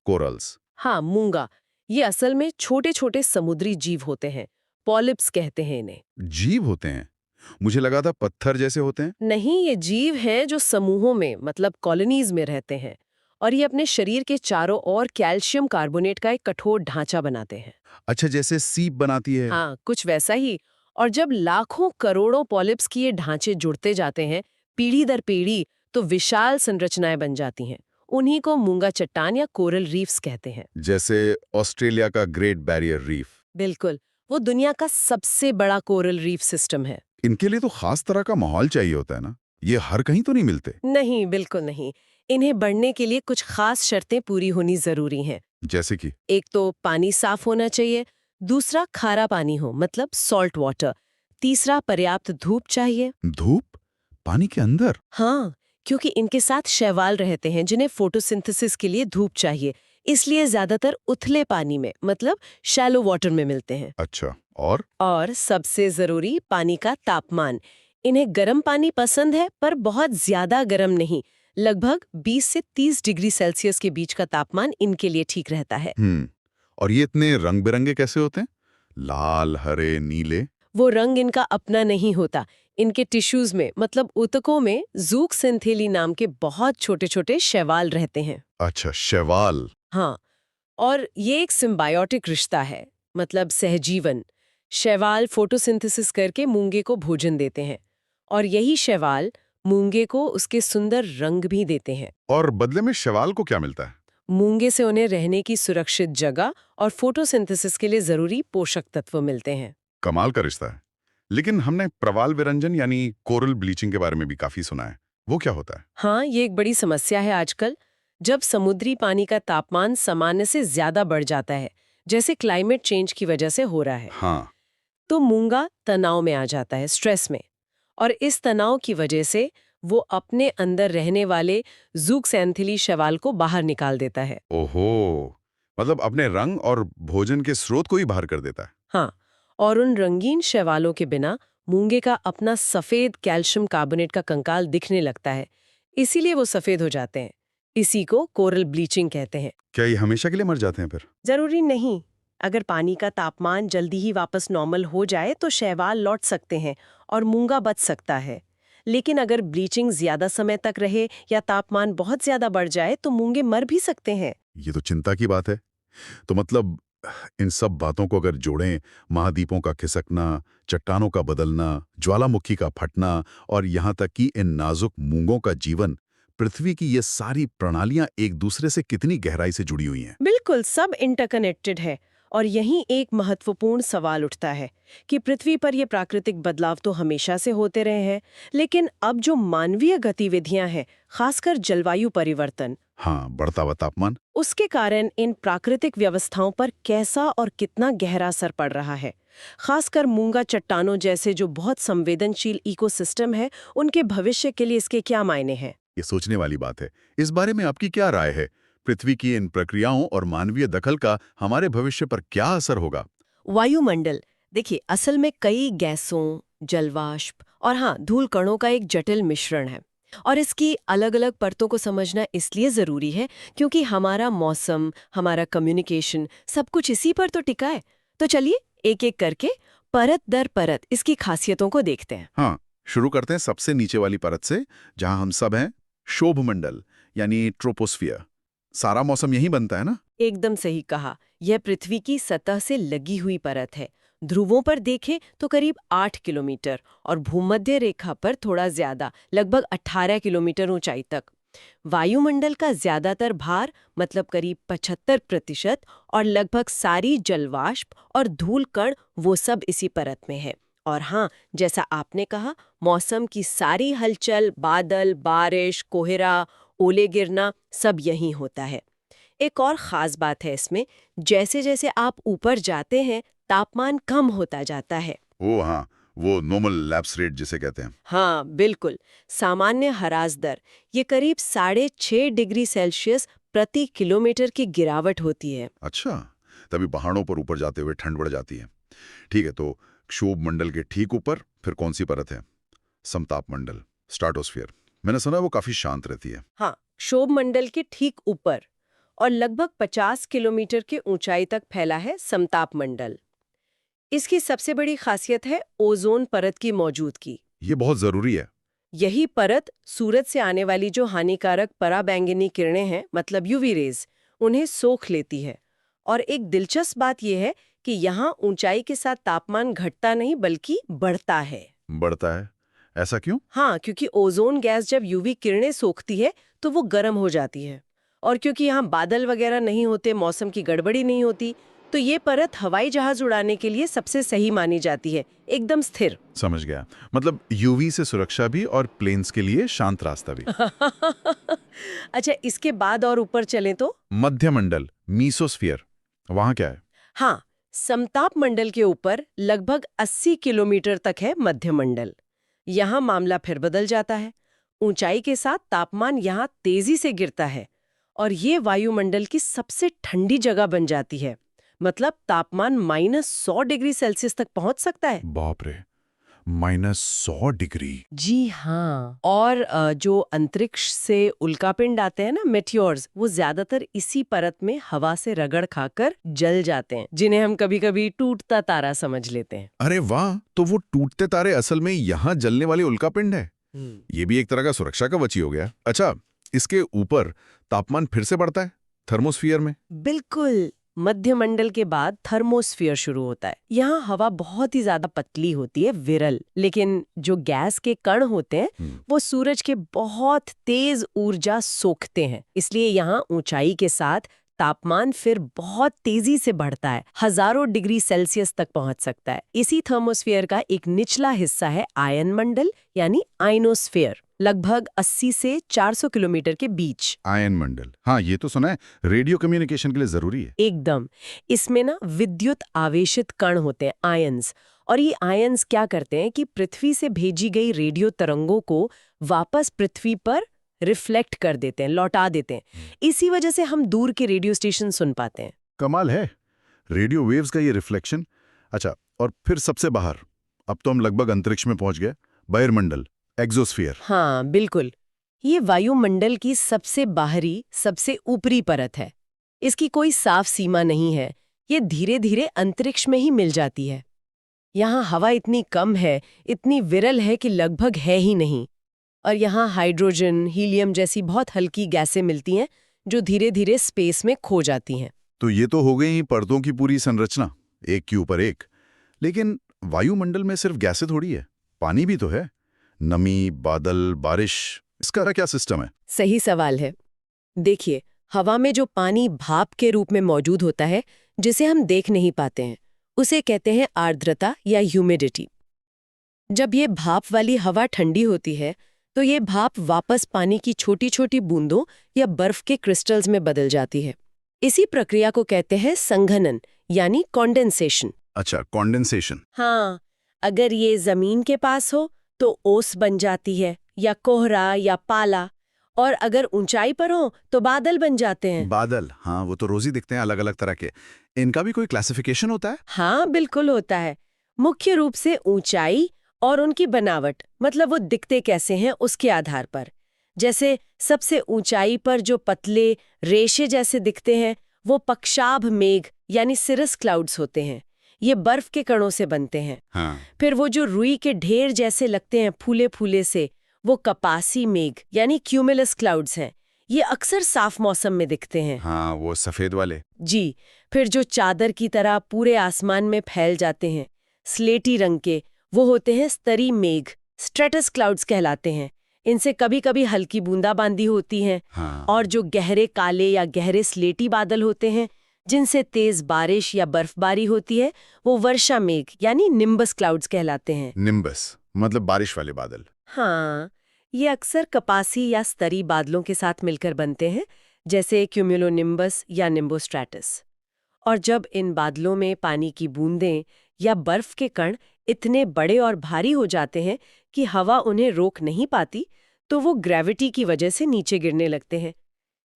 कोरल्स। हाँ, मूंगा। ये असल में छोटे छोटे समुद्री जीव होते हैं, पॉलिप्स कहते हैं इन्हें। जीव होते हैं? मुझे लगा था पत्थर जैसे होते हैं। नहीं, ये जीव हैं जो समूहों में मतलब कॉलोनीज में रहते हैं और ये अपने शरीर के चारों ओर कैल्शियम कार्बोनेट का एक कठोर ढांचा बनाते हैं। अच्छा, जैसे सीप बनाती है। हाँ, कुछ वैसा ही। और जब लाखों करोड़ों पॉलिप्स के ये ढांचे जुड़ते जाते हैं पीढ़ी दर पीढ़ी, तो विशाल संरचनाएं बन जाती हैं। उन्हीं को मूंगा चट्टान या कोरल रीफ्स कहते हैं। जैसे ऑस्ट्रेलिया का ग्रेट बैरियर रीफ। बिल्कुल, वो दुनिया का सबसे बड़ा कोरल रीफ सिस्टम है। इनके लिए तो खास तरह का माहौल चाहिए होता है ना, ये हर कहीं तो नहीं मिलते। नहीं, बिल्कुल नहीं। इन्हें बढ़ने के लिए कुछ खास शर्तें पूरी होनी जरूरी हैं। जैसे कि? एक तो पानी साफ होना चाहिए, दूसरा खारा पानी हो मतलब सॉल्ट वाटर, तीसरा पर्याप्त धूप चाहिए। धूप? पानी के अंदर? हाँ, क्योंकि इनके साथ शैवाल रहते हैं जिन्हें फोटोसिंथेसिस के लिए धूप चाहिए, इसलिए ज्यादातर उथले पानी में मतलब शैलो वाटर में मिलते हैं। अच्छा, और सबसे जरूरी पानी का तापमान। इन्हें गर्म पानी पसंद है पर बहुत ज्यादा गर्म नहीं, लगभग 20 से 30 डिग्री सेल्सियस के बीच का तापमान इनके लिए ठीक रहता है। और ये इतने रंग बिरंगे कैसे होते हैं? लाल, हरे, नीले? वो रंग इनका अपना नहीं होता। इनके टिश्यूज में मतलब ऊतकों में ज़ूक्सेंथेली नाम के बहुत छोटे छोटे शैवाल रहते हैं। अच्छा, शैवाल। हाँ, और ये एक सिम्बायोटिक रिश्ता है, मतलब सहजीवन। शैवाल फोटोसिंथेसिस करके मूंगे को भोजन देते हैं और यही शैवाल मूंगे को उसके सुंदर रंग भी देते हैं। और बदले में शैवाल को क्या मिलता है? मूंगे से उन्हें रहने की सुरक्षित जगह और फोटोसिंथेसिस के लिए जरूरी पोषक तत्व मिलते हैं। कमाल का रिश्ता है। लेकिन हमने प्रवाल विरंजन यानी कोरल ब्लीचिंग के बारे में भी काफी सुना है, वो क्या होता है? हाँ, ये एक बड़ी समस्या है आजकल। जब समुद्री पानी का तापमान सामान्य से ज्यादा बढ़ जाता है, जैसे क्लाइमेट चेंज की वजह से हो रहा है, हाँ। तो मूंगा तनाव में आ जाता है, स्ट्रेस में। और इस तनाव की वजह से वो अपने अंदर रहने वाले ज़ूक्सेंथेली शैवाल को बाहर निकाल देता है। ओहो, मतलब अपने रंग और भोजन के स्रोत को ही बाहर कर देता है। हाँ, और उन रंगीन शैवालों के बिना मूंगे का अपना सफेद कैल्शियम कार्बोनेट का कंकाल दिखने लगता है, इसीलिए वो सफेद हो जाते हैं। इसी को कोरल ब्लीचिंग कहते हैं। क्या ये हमेशा के लिए मर जाते हैं फिर? जरूरी नहीं। अगर पानी का तापमान जल्दी ही वापस नॉर्मल हो जाए तो शैवाल लौट सकते हैं और मूंगा बच सकता है। लेकिन अगर ब्लीचिंग ज्यादा समय तक रहे या तापमान बहुत ज्यादा बढ़ जाए तो मूंगे मर भी सकते हैं। ये तो चिंता की बात है। तो मतलब इन सब बातों को अगर जोड़ें, महाद्वीपों का खिसकना, चट्टानों का बदलना, ज्वालामुखी का फटना और यहाँ तक कि इन नाजुक मूंगों का जीवन, पृथ्वी की ये सारी प्रणालियां एक दूसरे से कितनी गहराई से जुड़ी हुई हैं। बिल्कुल, सब इंटरकनेक्टेड है। और यहीं एक महत्वपूर्ण सवाल उठता है कि पृथ्वी पर ये प्राकृतिक बदलाव तो हमेशा से होते रहे हैं, लेकिन अब जो मानवीय गतिविधियां हैं, खासकर जलवायु परिवर्तन, हाँ, बढ़ता हुआ तापमान, उसके कारण इन प्राकृतिक व्यवस्थाओं पर कैसा और कितना गहरा असर पड़ रहा है। खासकर मूंगा चट्टानों जैसे जो बहुत संवेदनशील इकोसिस्टम है, उनके भविष्य के लिए इसके क्या मायने हैं? ये सोचने वाली बात है। इस बारे में आपकी क्या राय है? पृथ्वी की इन प्रक्रियाओं और मानवीय दखल का हमारे भविष्य पर क्या असर होगा? वायुमंडल, देखिए, असल में कई गैसों, जलवाष्प और हाँ, धूल कणों का एक जटिल मिश्रण है। और इसकी अलग अलग परतों को समझना इसलिए जरूरी है क्योंकि हमारा मौसम, हमारा कम्युनिकेशन, सब कुछ इसी पर तो टिका है। तो चलिए एक एक करके परत दर परत इसकी खासियतों को देखते हैं। हाँ, शुरू करते हैं सबसे नीचे वाली परत से, जहां हम सब हैं, शोभमंडल यानी ट्रोपोस्फियर। सारा मौसम यही बनता है ना? एकदम सही कहा। यह पृथ्वी की सतह से लगी हुई परत है। ध्रुवों पर देखें तो करीब 8 किलोमीटर और भूमध्य रेखा पर थोड़ा ज्यादा, लगभग 18 किलोमीटर ऊंचाई तक। वायुमंडल का ज्यादातर भार मतलब करीब 75% और लगभग सारी जलवाष्प और धूल कण वो सब इसी परत में है। और हाँ, जैसा आपने कहा, मौसम की सारी हलचल, बादल, बारिश, कोहरा, ओले गिरना, सब यहीं होता है। एक और खास बात है इसमें, जैसे जैसे आप ऊपर जाते हैं तापमान कम होता जाता है। ओ हाँ, वो नॉर्मल लैप्स रेट जिसे कहते हैं। हाँ बिल्कुल, सामान्य हरास दर ये करीब 6.5 डिग्री सेल्सियस प्रति किलोमीटर की गिरावट होती है। अच्छा, तभी पहाड़ों पर ऊपर जाते हुए ठंड बढ़ जाती है। ठीक है, तो क्षोभ मंडल के ठीक ऊपर फिर कौन सी परत है? समताप मंडल, स्ट्रेटोस्फीयर। मैंने सुना है वो काफी शांत रहती है। हाँ, क्षोभ मंडल के ठीक ऊपर और लगभग 50 किलोमीटर की ऊंचाई तक फैला है समताप मंडल। इसकी सबसे बड़ी खासियत है ओजोन परत की मौजूदगी। ये बहुत जरूरी है। यही परत सूरज से आने वाली जो हानिकारक पराबैंगनी किरणें हैं, मतलब यूवी रेज, उन्हें सोख लेती है। और एक दिलचस्प बात यह है कि यहाँ ऊंचाई के साथ तापमान घटता नहीं बल्कि बढ़ता है। बढ़ता है? ऐसा क्यों? हाँ, क्योंकि ओजोन गैस जब यूवी किरणें सोखती है तो वो गर्म हो जाती है, और क्योंकि यहाँ बादल वगैरह नहीं होते, मौसम की गड़बड़ी नहीं होती, तो ये परत हवाई जहाज उड़ाने के लिए सबसे सही मानी जाती है, एकदम स्थिर। समझ गया, मतलब यूवी से सुरक्षा भी और प्लेन्स के लिए शांत रास्ता भी। अच्छा, इसके बाद और ऊपर चलें तो मध्यमंडल, मीसोस्फीयर, वहां क्या है? हाँ, समताप मंडल के ऊपर लगभग 80 किलोमीटर तक है मध्यमंडल। यहाँ मामला फिर बदल जाता है। ऊंचाई के साथ तापमान यहाँ तेजी से गिरता है और ये वायुमंडल की सबसे ठंडी जगह बन जाती है। मतलब तापमान -100 डिग्री सेल्सियस तक पहुंच सकता है। बाप रे, -100 डिग्री। जी हाँ, और जो अंतरिक्ष से उल्कापिंड आते हैं ना, मेटियोर्स, वो ज्यादातर इसी परत में हवा से रगड़ खाकर जल जाते हैं, जिन्हें हम कभी-कभी टूटता तारा समझ लेते हैं। अरे वाह, तो वो टूटते तारे असल में यहाँ जलने वाले उल्कापिंड है। ये भी एक तरह का सुरक्षा कवच ही हो गया। अच्छा, इसके ऊपर तापमान फिर से बढ़ता है थर्मोस्फीयर में? बिल्कुल, मध्यमंडल के बाद थर्मोस्फीयर शुरू होता है। यहाँ हवा बहुत ही ज्यादा पतली होती है, विरल, लेकिन जो गैस के कण होते हैं वो सूरज के बहुत तेज ऊर्जा सोखते हैं। इसलिए यहाँ ऊंचाई के साथ तापमान फिर बहुत तेजी से बढ़ता है, हजारों डिग्री सेल्सियस तक पहुंच सकता है। इसी थर्मोस्फीयर का एक निचला हिस्सा है आयन मंडल, यानी आयनोस्फीयर, लगभग 80 से 400 किलोमीटर के बीच। आयन मंडल, हाँ ये तो सुना है, रेडियो कम्युनिकेशन के लिए जरूरी है। एकदम, इसमें ना विद्युत आवेशित कण होते हैं, आयंस, और ये आयंस क्या करते हैं कि पृथ्वी से भेजी गई रेडियो तरंगों को वापस पृथ्वी पर रिफ्लेक्ट कर देते हैं, लौटा देते हैं। इसी वजह से हम दूर के रेडियो स्टेशन सुन पाते हैं। कमाल है, रेडियो वेव्स का ये रिफ्लेक्शन। अच्छा, और फिर सबसे बाहर, अब तो हम लगभग अंतरिक्ष में पहुंच गए, बहिर्मंडल, एक्सोस्फीयर। हाँ बिल्कुल, ये वायुमंडल की सबसे बाहरी, सबसे ऊपरी परत है। इसकी कोई साफ सीमा नहीं है, ये धीरे धीरे अंतरिक्ष में ही मिल जाती है। यहाँ हवा इतनी कम है, इतनी विरल है कि लगभग है ही नहीं, और यहाँ हाइड्रोजन, हीलियम जैसी बहुत हल्की गैसें मिलती हैं जो धीरे धीरे स्पेस में खो जाती हैं। तो ये तो हो गई ही परतों की पूरी संरचना, एक के ऊपर एक। लेकिन वायुमंडल में सिर्फ गैसें थोड़ी है, पानी भी तो है। नमी, बादल, बारिश, इसका क्या सिस्टम है? सही सवाल है। देखिए, हवा में जो पानी भाप के रूप में मौजूद होता है, जिसे हम देख नहीं पाते हैं, उसे कहते हैं आर्द्रता या ह्यूमिडिटी। जब ये भाप वाली हवा ठंडी होती है तो ये भाप वापस पानी की छोटी छोटी बूंदों या बर्फ के क्रिस्टल्स में बदल जाती है। इसी प्रक्रिया को कहते हैं संघनन, यानी कॉन्डेंसेशन। अच्छा, कॉन्डेंसेशन। हाँ, अगर ये जमीन के पास हो तो ओस बन जाती है, या कोहरा या पाला, और अगर ऊंचाई पर हो तो बादल बन जाते हैं। बादल, हाँ वो तो रोज ही दिखते हैं अलग अलग तरह के। इनका भी कोई क्लासिफिकेशन होता है? हाँ बिल्कुल होता है। मुख्य रूप से ऊंचाई और उनकी बनावट, मतलब वो दिखते कैसे हैं, उसके आधार पर। जैसे सबसे ऊंचाई पर जो पतले रेशे जैसे दिखते हैं वो पक्षाभ मेघ यानी सिरस क्लाउड्स होते हैं। ये बर्फ के कणों से बनते हैं। हाँ। फिर वो जो रुई के ढेर जैसे लगते हैं फूले फूले से, वो कपासी मेघ यानी क्यूमुलस क्लाउड्स हैं। ये अक्सर साफ मौसम में दिखते हैं। हाँ, वो सफेद वाले। जी। फिर जो चादर की तरह पूरे आसमान में फैल जाते हैं, स्लेटी रंग के, वो होते हैं स्तरी मेघ, स्ट्रेटस क्लाउड्स कहलाते हैं। इनसे कभी कभी हल्की बूंदाबांदी होती है। हाँ। और जो गहरे काले या गहरे स्लेटी बादल होते हैं, जिनसे तेज बारिश या बर्फबारी होती है, वो वर्षा मेघ यानी निम्बस क्लाउड्स कहलाते हैं। निम्बस मतलब बारिश वाले बादल। हाँ, ये अक्सर कपासी या स्तरी बादलों के साथ मिलकर बनते हैं, जैसे क्यूमुलोनिम्बस या निम्बोस्ट्रैटस। और जब इन बादलों में पानी की बूंदें या बर्फ के कण इतने बड़े और भारी हो जाते हैं कि हवा उन्हें रोक नहीं पाती, तो वो ग्रेविटी की वजह से नीचे गिरने लगते हैं।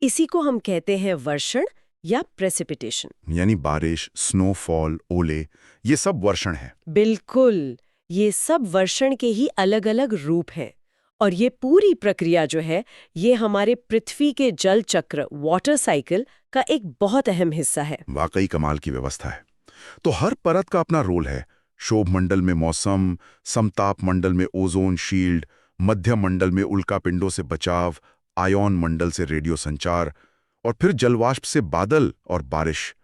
इसी को हम कहते हैं वर्षण या प्रेसिपिटेशन। यानी बारिश, स्नोफॉल, ओले, ये सब वर्षण है। बिल्कुल, ये सब वर्षण के ही अलग अलग रूप हैं। और ये पूरी प्रक्रिया जो है, ये हमारे पृथ्वी के जल चक्र वाटर साइकिल का एक बहुत अहम हिस्सा है। वाकई कमाल की व्यवस्था है। तो हर परत का अपना रोल है। क्षोभ मंडल में मौसम, समताप मंडल में ओजोन शील्ड, मध्य मंडल में उल्कापिंडों से बचाव, आयन मंडल से रेडियो संचार, और फिर जलवाष्प से बादल और बारिश।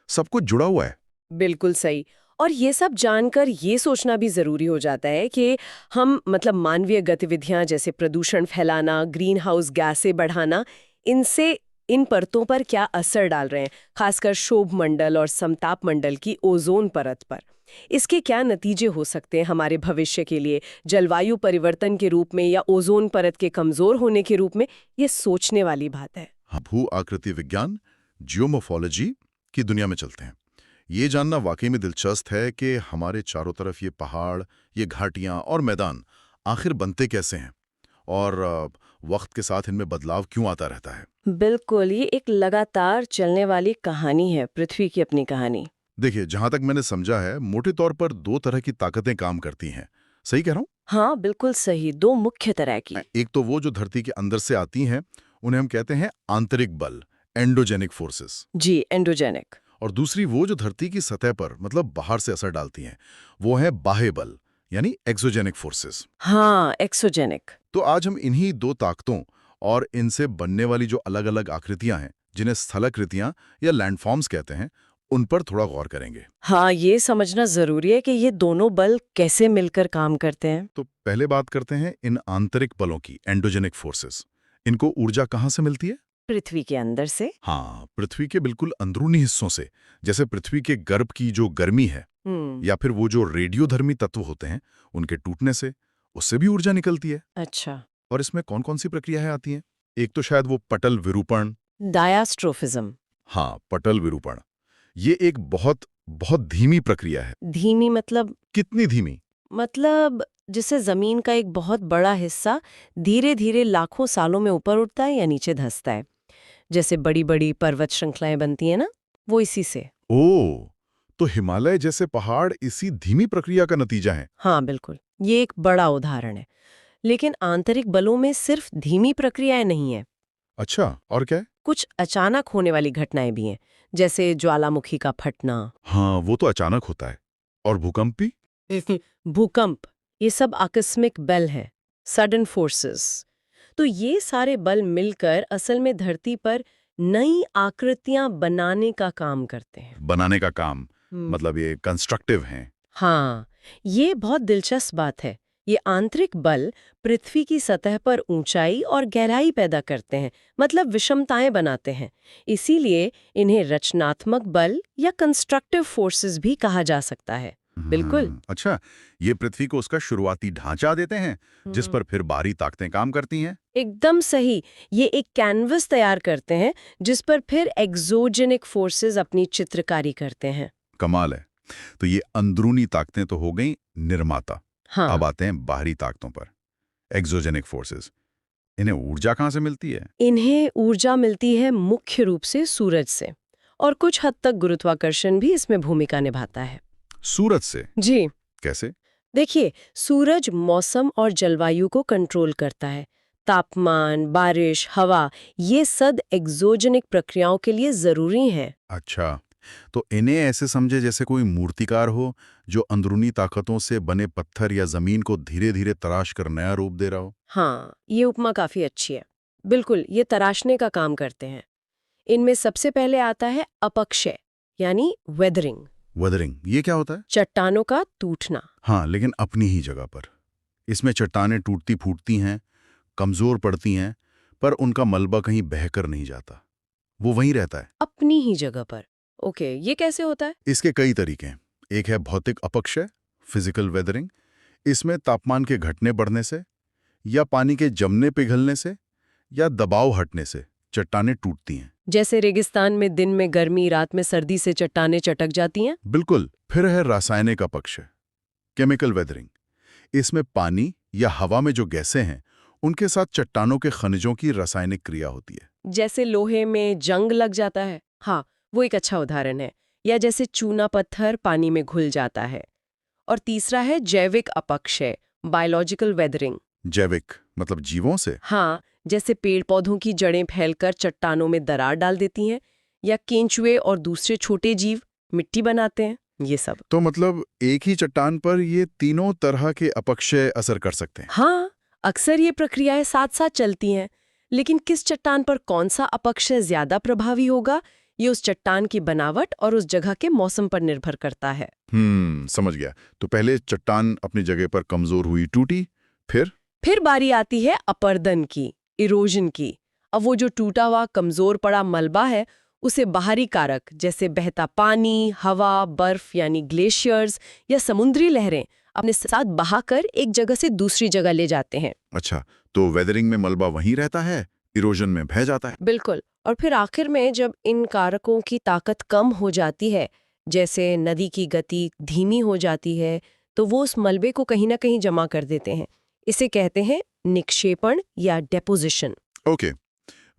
सब कुछ जुड़ा हुआ है। बिल्कुल सही। और ये सब जानकर ये सोचना भी जरूरी हो जाता है कि हम मानवीय गतिविधियां जैसे प्रदूषण फैलाना, ग्रीन हाउस गैसें बढ़ाना, इनसे इन परतों पर क्या असर डाल रहे हैं, खासकर क्षोभ मंडल और समताप मंडल की ओजोन परत पर। इसके क्या नतीजे हो सकते हैं हमारे भविष्य के लिए, जलवायु परिवर्तन के रूप में या ओजोन परत के कमजोर होने के रूप में, ये सोचने वाली बात है। भू आकृति विज्ञान, जियोमोर्फोलॉजी की दुनिया में चलते हैं। ये जानना वाकई में दिलचस्प है कि हमारे चारों तरफ ये पहाड़, ये घाटियां और मैदान आखिर बनते कैसे हैं, और वक्त के साथ इनमें बदलाव क्यों आता रहता है। बिल्कुल, ये एक लगातार चलने वाली कहानी है, पृथ्वी की अपनी कहानी। देखिए, जहां तक मैंने समझा है, मोटे तौर पर 2 तरह की ताकतें काम करती हैं। सही कह रहा हूं? हाँ, बिल्कुल सही। 2 मुख्य तरह की। एक तो वो जो धरती के अंदर से आती हैं, उन्हें हम कहते हैं आंतरिक बल, एंडोजेनिक फोर्सेस। जी, एंडोजेनिक। और दूसरी वो जो धरती की सतह पर बाहर से असर डालती हैं, वो है बाह्य बल, यानी एक्सोजेनिक फोर्सेस। हाँ, एक्सोजेनिक। तो आज हम इन्हीं 2 ताकतों और इनसे बनने वाली जो अलग-अलग आकृतियां हैं, जिन्हें स्थलाकृतियां या लैंडफॉर्म्स कहते हैं, उन पर थोड़ा गौर करेंगे। हाँ, ये समझना जरूरी है कि ये दोनों बल कैसे मिलकर काम करते हैं। तो पहले बात करते हैं इन आंतरिक बलों की, एंडोजेनिक फोर्सेस। इनको ऊर्जा कहाँ से मिलती है? पृथ्वी के अंदर से। हाँ, पृथ्वी के बिल्कुल अंदरूनी हिस्सों से, जैसे पृथ्वी के गर्भ की जो गर्मी है, या फिर वो जो रेडियोधर्मी तत्व होते हैं, उनके टूटने से, उससे भी ऊर्जा निकलती है। अच्छा। और इसमें कौन कौन सी प्रक्रियाएं आती हैं? एक तो शायद वो पटल विरूपण। डायास्ट्रोफिज्म। हाँ, पटल विरूपण। ये एक बहुत बहुत धीमी प्रक्रिया है। धीमी मतलब? कितनी धीमी? जिसे जमीन का एक बहुत बड़ा हिस्सा धीरे धीरे लाखों सालों में ऊपर उठता है या नीचे धंसता है। जैसे बड़ी बड़ी पर्वत श्रृंखलाएं बनती हैं ना, वो इसी से। ओह, तो हिमालय जैसे पहाड़ इसी धीमी प्रक्रिया का नतीजा है। हाँ, बिल्कुल, ये एक बड़ा उदाहरण है। लेकिन आंतरिक बलों में सिर्फ धीमी प्रक्रियाएं नहीं है। अच्छा, और क्या है? कुछ अचानक होने वाली घटनाएं भी हैं, जैसे ज्वालामुखी का फटना। हाँ, वो तो अचानक होता है। और भूकंप भी? भूकंप, ये सब आकस्मिक बल है, सडन फोर्सेस। तो ये सारे बल मिलकर असल में धरती पर नई आकृतियां बनाने का काम करते हैं। बनाने का काम, मतलब ये कंस्ट्रक्टिव हैं। हाँ, ये बहुत दिलचस्प बात है। ये आंतरिक बल पृथ्वी की सतह पर ऊंचाई और गहराई पैदा करते हैं, मतलब विषमताएं बनाते हैं। इसीलिए इन्हें रचनात्मक बल या कंस्ट्रक्टिव फोर्सेस भी कहा जा सकता है। बिल्कुल। अच्छा, ये पृथ्वी को उसका शुरुआती ढांचा देते हैं, जिस पर फिर बाहरी ताकतें काम करती हैं। एकदम सही। ये एक कैनवस तैयार करते हैं, जिस पर फिर एक्सोजेनिक फोर्सेस अपनी चित्रकारी करते हैं। कमाल है। तो ये अंदरूनी ताकतें तो हो गई निर्माता। हाँ। अब आते हैं बाहरी ताकतों पर, एक्सोजेनिक फोर्सेस। इन्हें ऊर्जा कहाँ से मिलती है? इन्हें ऊर्जा मिलती है मुख्य रूप से सूरज से, और कुछ हद तक गुरुत्वाकर्षण भी इसमें भूमिका निभाता है। सूरज से? जी। कैसे? देखिए, सूरज मौसम और जलवायु को कंट्रोल करता है। तापमान, बारिश, हवा, ये सब एक्सोजेनिक प्रक्रियाओं के लिए जरूरी हैं। अच्छा, तो इन्हें ऐसे समझे जैसे कोई मूर्तिकार हो जो अंदरूनी ताकतों से बने पत्थर या जमीन को धीरे धीरे तराश कर नया रूप दे रहा हो। हाँ, ये उपमा काफी अच्छी है। बिल्कुल, ये तराशने का काम करते हैं। इनमें सबसे पहले आता है अपक्षय, यानी वेदरिंग। वेदरिंग, ये क्या होता है? चट्टानों का टूटना। हाँ, लेकिन अपनी ही जगह पर। इसमें चट्टानें टूटती फूटती हैं, कमजोर पड़ती हैं, पर उनका मलबा कहीं बहकर नहीं जाता, वो वहीं रहता है। अपनी ही जगह पर। ओके, ये कैसे होता है? इसके कई तरीके हैं। एक है भौतिक अपक्षय, फिजिकल वेदरिंग। इसमें तापमान के घटने बढ़ने से, या पानी के जमने पिघलने से, या दबाव हटने से चट्टानें टूटती हैं। जैसे रेगिस्तान में दिन में गर्मी, रात में सर्दी से चट्टानें चटक जाती हैं। बिल्कुल। फिर है रासायनिक अपक्षय। केमिकल वेदरिंग, इसमें पानी या हवा में जो गैसें हैं उनके साथ चट्टानों के खनिजों की रासायनिक क्रिया होती है। जैसे लोहे में जंग लग जाता है, हाँ, वो एक अच्छा उदाहरण है। या जैसे चूना पत्थर पानी में घुल जाता है। और तीसरा है जैविक अपक्षय, बायोलॉजिकल वेदरिंग। जैविक मतलब जीवों से? हाँ, जैसे पेड़ पौधों की जड़ें फैलकर चट्टानों में दरार डाल देती हैं, या केंचुए और दूसरे छोटे जीव मिट्टी बनाते हैं, ये सब। तो मतलब एक ही चट्टान पर ये तीनों तरह के अपक्षय असर कर सकते हैं? हाँ, अक्सर ये प्रक्रियाएं साथ साथ चलती हैं, लेकिन किस चट्टान पर कौन सा अपक्षय ज्यादा प्रभावी होगा, ये उस चट्टान की बनावट और उस जगह के मौसम पर निर्भर करता है। समझ गया। तो पहले चट्टान अपनी जगह पर कमजोर हुई, टूटी, फिर बारी आती है अपर्दन की, इरोजन की। अब वो जो टूटा हुआ कमजोर पड़ा मलबा है, उसे बाहरी कारक जैसे बहता पानी, हवा, बर्फ यानी ग्लेशियर्स या समुद्री लहरें अपने साथ बहाकर एक जगह से दूसरी जगह ले जाते हैं। अच्छा, तो वेदरिंग में मलबा वहीं रहता है, इरोजन में बह जाता है? बिल्कुल। और फिर आखिर में जब इन कारकों की ताकत कम हो जाती है, जैसे नदी की गति धीमी हो जाती है, तो वो उस मलबे को कहीं ना कहीं जमा कर देते हैं। इसे कहते हैं निक्षेपण या deposition. Okay,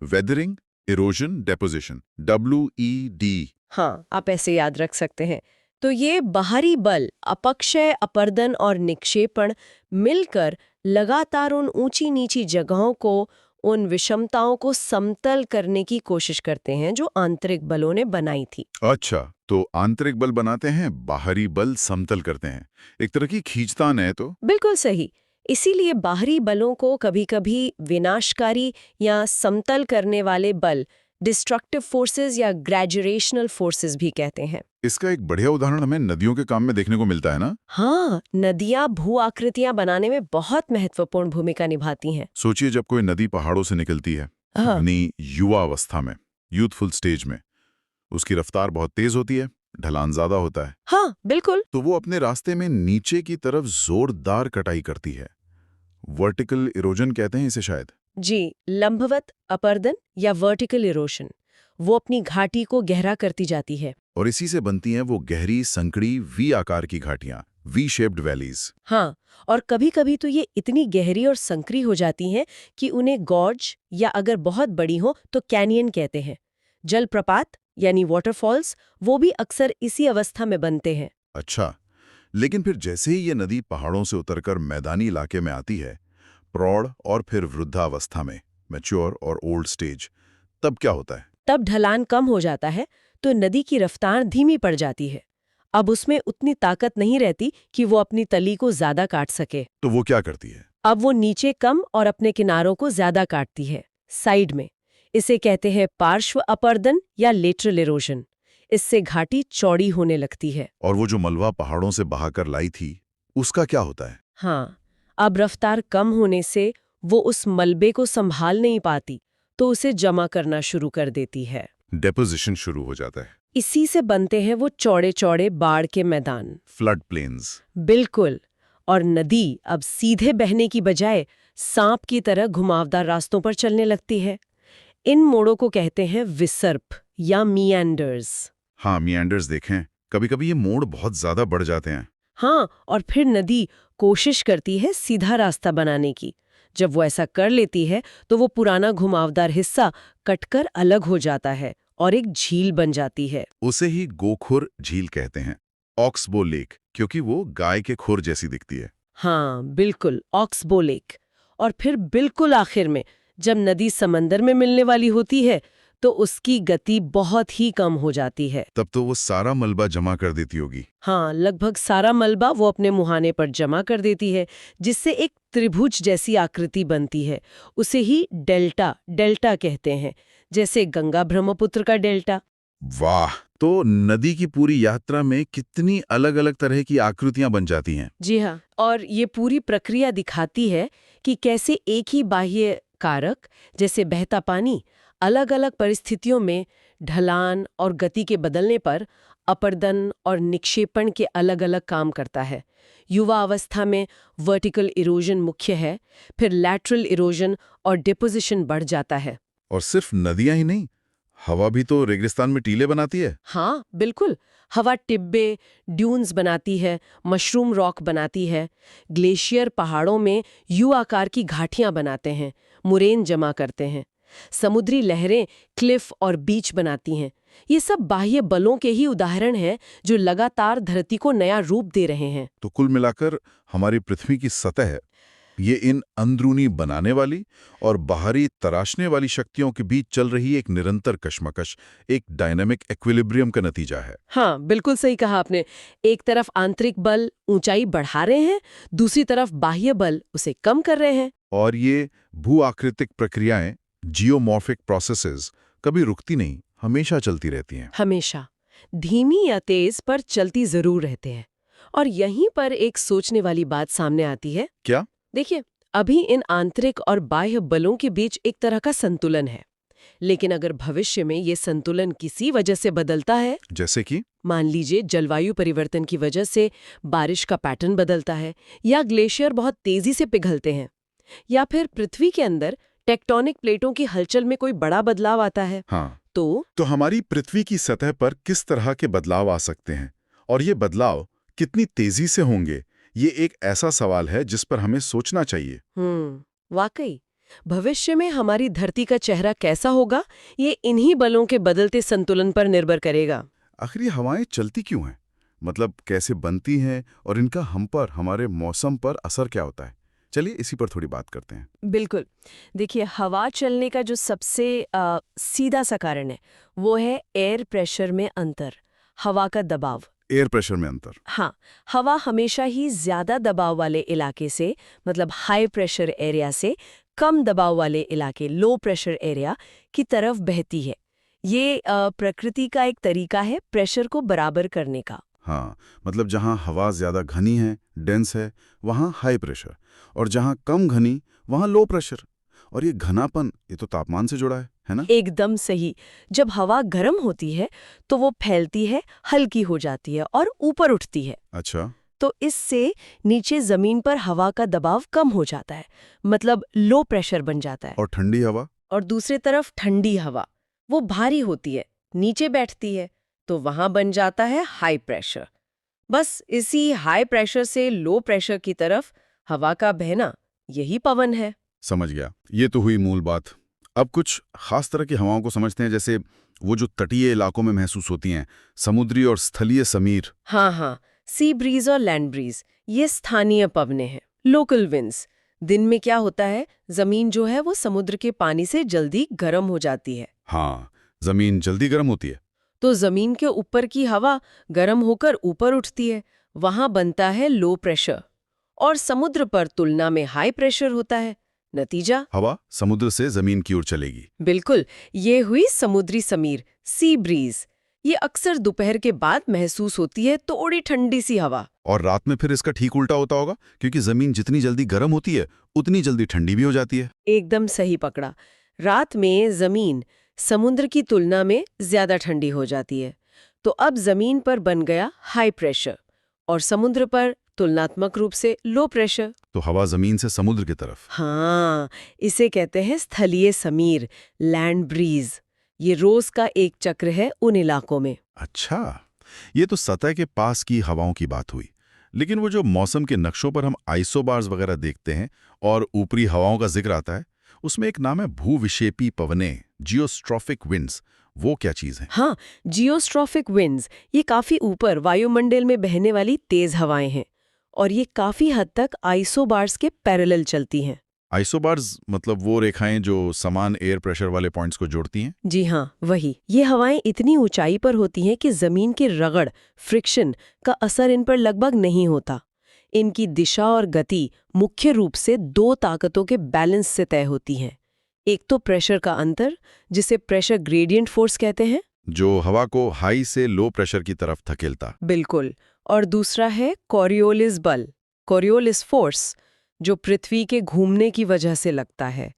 weathering, erosion, deposition, WED। हाँ, आप ऐसे याद रख सकते हैं। तो ये बाहरी बल, अपक्षय, अपर्दन और निक्षेपण मिलकर लगातार उन ऊंची नीची जगहों को, उन विषमताओं को समतल करने की कोशिश करते हैं जो आंतरिक बलों ने बनाई थी। अच्छा, तो आंतरिक बल बनाते हैं, बाहरी बल समतल करते हैं। एक तरह की खींचतान है तो? बिल्कुल सही। इसीलिए बाहरी बलों को कभी-कभी विनाशकारी या समतल करने वाले बल, डिस्ट्रक्टिव फोर्सेस या ग्रेजुरेशनल फोर्सेस भी कहते हैं। इसका एक बढ़िया उदाहरण हमें नदियों के काम में देखने को मिलता है ना? हाँ, नदियाँ भू आकृतियां बनाने में बहुत महत्वपूर्ण भूमिका निभाती हैं। सोचिए, जब कोई नदी पहाड़ों से निकलती है, हाँ। अपनी युवा अवस्था में, यूथफुल स्टेज में, उसकी रफ्तार बहुत तेज होती है, ढलान ज्यादा होता है, हाँ, बिल्कुल। तो वो अपने रास्ते में नीचे की तरफ जोरदार कटाई करती है। वर्टिकल इरोजन कहते हैं इसे शायद। जी, लंबवत अपर्दन या वर्टिकल इरोशन। वो अपनी घाटी को गहरा करती जाती है। और इसी से बनती हैं वो गहरी संकड़ी वी आकार की घाटियां, वी शेप्ड वैलीज। हाँ, और कभी-कभी तो ये इतनी गहरी और संकरी हो जाती हैं कि उन्हें गॉर्ज या अगर बहुत बड़ी हो तो कैनियन कहते हैं। जलप्रपात यानी वाटरफॉल्स, वो भी अक्सर इसी अवस्था में बनते हैं। अच्छा, लेकिन फिर जैसे ही ये नदी पहाड़ों से उतरकर मैदानी इलाके में आती है, प्रौढ़ और फिर वृद्धावस्था में, मैच्योर और ओल्ड स्टेज, तब क्या होता है? तब ढलान कम हो जाता है तो नदी की रफ्तार धीमी पड़ जाती है। अब उसमें उतनी ताकत नहीं रहती कि वो अपनी तली को ज्यादा काट सके। तो वो क्या करती है? अब वो नीचे कम और अपने किनारों को ज्यादा काटती है, साइड में। इसे कहते हैं पार्श्व अपर्दन या लेटरल इरोजन। इससे घाटी चौड़ी होने लगती है। और वो जो मलबा पहाड़ों से बहाकर लाई थी, उसका क्या होता है? हाँ, अब रफ्तार कम होने से वो उस मलबे को संभाल नहीं पाती, तो उसे जमा करना शुरू कर देती है। डेपोजिशन शुरू हो जाता है। इसी से बनते हैं वो चौड़े चौड़े बाढ़ के मैदान, फ्लड प्लेन्स। बिल्कुल। और नदी अब सीधे बहने की बजाय सांप की तरह घुमावदार रास्तों पर चलने लगती है। इन मोड़ों को कहते हैं विसर्प या मिएंडर्स। हाँ, मिएंडर्स देखें, कभी कभी ये मोड़ बहुत ज्यादा बढ़ जाते हैं। हाँ, और फिर नदी कोशिश करती है सीधा रास्ता बनाने की। जब वो ऐसा कर लेती है तो वो पुराना घुमावदार हिस्सा कटकर अलग हो जाता है और एक झील बन जाती है। उसे ही गोखुर झील कहते हैं, ऑक्सबो लेक, क्योंकि वो गाय के खुर जैसी दिखती है। हाँ, बिल्कुल, ऑक्सबो लेक। और फिर बिल्कुल आखिर में जब नदी समंदर में मिलने वाली होती है तो उसकी गति बहुत ही कम हो जाती है। तब तो वो सारा मलबा जमा कर देती होगी। हाँ, लगभग सारा मलबा वो अपने मुहाने पर जमा कर देती है, जिससे एक त्रिभुज जैसी आकृति बनती है। उसे ही डेल्टा कहते हैं, जैसे गंगा ब्रह्मपुत्र का डेल्टा। वाह, तो नदी की पूरी यात्रा में कितनी अलग अलग तरह की आकृतियां बन जाती हैं। जी हाँ, और ये पूरी प्रक्रिया दिखाती है कि कैसे एक ही बाह्य कारक जैसे बहता पानी अलग अलग परिस्थितियों में ढलान और गति के बदलने पर अपर्दन और निक्षेपण के अलग अलग काम करता है। युवा अवस्था में वर्टिकल इरोजन मुख्य है, फिर लैटरल इरोजन और डिपोजिशन बढ़ जाता है। और सिर्फ नदियां ही नहीं, हवा भी तो रेगिस्तान में टीले बनाती है। हाँ बिल्कुल, हवा टिब्बे, ड्यून्स बनाती है, मशरूम रॉक बनाती है, ग्लेशियर पहाड़ों में यू आकार की घाटियां बनाते हैं, मुरेन जमा करते हैं, समुद्री लहरें क्लिफ और बीच बनाती हैं। ये सब बाह्य बलों के ही उदाहरण हैं जो लगातार धरती को नया रूप दे रहे हैं। तो कुल मिलाकर हमारी पृथ्वी की सतह ये इन अंदरूनी बनाने वाली और बाहरी तराशने वाली शक्तियों के बीच चल रही एक निरंतर कशमकश, एक डायनामिक एक्विलिब्रियम का नतीजा है। हाँ बिल्कुल सही कहा आपने। एक तरफ आंतरिक बल ऊंचाई बढ़ा रहे हैं, दूसरी तरफ बाह्य बल उसे कम कर रहे हैं। और ये भू-आकृतिक प्रक्रियाएं, जियोमॉर्फिक प्रोसेसेस, कभी रुकती नहीं, हमेशा चलती रहती हैं। हमेशा धीमी या तेज पर चलती जरूर रहते हैं। और यहीं पर एक सोचने वाली बात सामने आती है। क्या? देखिए, अभी इन आंतरिक और बाह्य बलों के बीच एक तरह का संतुलन है, लेकिन अगर भविष्य में ये संतुलन किसी वजह से बदलता है, जैसे कि मान लीजिए जलवायु परिवर्तन की वजह से बारिश का पैटर्न बदलता है, या ग्लेशियर बहुत तेजी से पिघलते हैं, या फिर पृथ्वी के अंदर टेक्टोनिक प्लेटों की हलचल में कोई बड़ा बदलाव आता है, हाँ, तो हमारी पृथ्वी की सतह पर किस तरह के बदलाव आ सकते हैं और ये बदलाव कितनी तेजी से होंगे, ये एक ऐसा सवाल है जिस पर हमें सोचना चाहिए। वाकई भविष्य में हमारी धरती का चेहरा कैसा होगा, ये इन्हीं बलों के बदलते संतुलन पर निर्भर करेगा। आखिर ये हवाएं चलती क्यों हैं? मतलब कैसे बनती हैं और इनका हम पर, हमारे मौसम पर असर क्या होता है? चलिए इसी पर थोड़ी बात करते हैं। बिल्कुल। देखिए, हवा चलने का जो सबसे सीधा सा कारण है वो है एयर प्रेशर में अंतर, हवा का दबाव। एयर प्रेशर में अंतर। हाँ, हवा हमेशा ही ज्यादा दबाव वाले इलाके से, मतलब हाई प्रेशर एरिया से कम दबाव वाले इलाके, लो प्रेशर एरिया की तरफ बहती है। ये प्रकृति का एक तरीका है प्रेशर को बराबर करने का। हाँ, मतलब जहाँ हवा ज्यादा घनी है, डेंस है, वहाँ हाई प्रेशर, और जहाँ कम घनी वहाँ लो प्रेशर। और ये घनापन, ये तो तापमान से जुड़ा है ना? एकदम सही। जब हवा गर्म होती है तो वो फैलती है, हल्की हो जाती है और ऊपर उठती है। अच्छा। तो इससे नीचे जमीन पर हवा का दबाव कम हो जाता है, मतलब लो प्रेशर बन जाता है। और ठंडी हवा? और दूसरी तरफ ठंडी हवा, वो भारी होती है, नीचे बैठती है, तो वहां बन जाता है हाई प्रेशर। बस इसी हाई प्रेशर से लो प्रेशर की तरफ हवा का बहना, यही पवन है। समझ गया, ये तो हुई मूल बात। अब कुछ खास तरह की हवाओं को समझते हैं, जैसे वो जो तटीय इलाकों में महसूस होती हैं, समुद्री और स्थलीय समीर। हाँ, सी ब्रीज और लैंड ब्रीज, ये स्थानीय पवनें हैं, लोकल विंड्स। दिन में क्या होता है, जमीन जो है वो समुद्र के पानी से जल्दी गर्म हो जाती है। हाँ, जमीन जल्दी गर्म होती है, तो जमीन के ऊपर की हवा गर्म होकर ऊपर उठती है, वहां बनता है लो प्रेशर, और समुद्र पर तुलना में हाई प्रेशर होता है। नतीजा, हवा समुद्र से जमीन की ओर चलेगी। बिल्कुल, ये हुई समुद्री समीर, सी ब्रीज। ये अक्सर दोपहर के बाद महसूस होती है, थोड़ी ठंडी सी हवा। और रात में फिर इसका ठीक उल्टा होता होगा, क्योंकि जमीन जितनी जल्दी गर्म होती है उतनी जल्दी ठंडी भी हो जाती है। एकदम सही पकड़ा। रात में जमीन समुद्र की तुलना में ज्यादा ठंडी हो जाती है, तो अब जमीन पर बन गया हाई प्रेशर और समुद्र पर तुलनात्मक रूप से लो प्रेशर। तो हवा जमीन से समुद्र की तरफ। हाँ, इसे कहते हैं स्थलीय समीर, लैंड ब्रीज। ये रोज का एक चक्र है उन इलाकों में। अच्छा, ये तो सतह के पास की हवाओं की बात हुई, लेकिन वो जो मौसम के नक्शों पर हम आइसोबार्स वगैरह देखते हैं और ऊपरी हवाओं का जिक्र आता है, उसमें एक नाम है भूविक्षेपी पवनें, जियोस्ट्रॉफिक विंड्स। वो क्या चीज है? हाँ, जियोस्ट्रॉफिक विंड्स, ये काफी ऊपर वायुमंडल में बहने वाली तेज हवाएं हैं, और ये काफी हद तक आइसोबार्स के पैरेलल चलती हैं। आइसोबार्स मतलब वो रेखाएं जो समान एयर प्रेशर वाले पॉइंट्स को जोड़ती हैं? जी हाँ, वही। ये हवाएं इतनी ऊंचाई पर होती हैं कि जमीन की रगड़, फ्रिक्शन का असर इन पर लगभग नहीं होता। इनकी दिशा और गति मुख्य रूप से दो ताकतों के बैलेंस से तय होती हैं। एक तो प्रेशर का अंतर, जिसे प्रेशर ग्रेडियंट फोर्स कहते हैं, जो हवा को हाई से लो प्रेशर की तरफ धकेलता। बिल्कुल। और दूसरा है कोरियोलिस बल, कोरियोलिस फोर्स, जो पृथ्वी के घूमने की वजह से लगता है।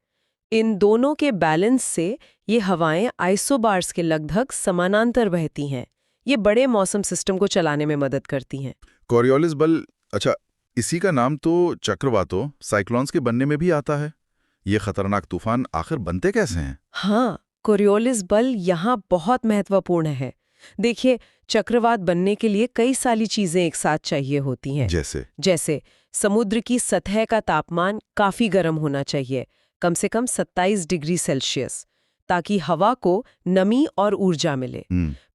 इन दोनों के बैलेंस से ये हवाएं आइसोबार्स के लगभग समानांतर बहती हैं। ये बड़े मौसम सिस्टम को चलाने में मदद करती हैं। कोरियोलिस बल, अच्छा, इसी का नाम तो चक्रवातों, साइक्लोन्स के बनने में भी आता है। ये खतरनाक तूफान आखिर बनते कैसे हैं? हाँ, कोरियोलिस बल यहाँ बहुत महत्वपूर्ण है। देखिए, चक्रवात बनने के लिए कई सारी चीजें एक साथ चाहिए होती हैं। जैसे समुद्र की सतह का तापमान काफी गर्म होना चाहिए, कम से कम 27 डिग्री सेल्सियस, ताकि हवा को नमी और ऊर्जा मिले।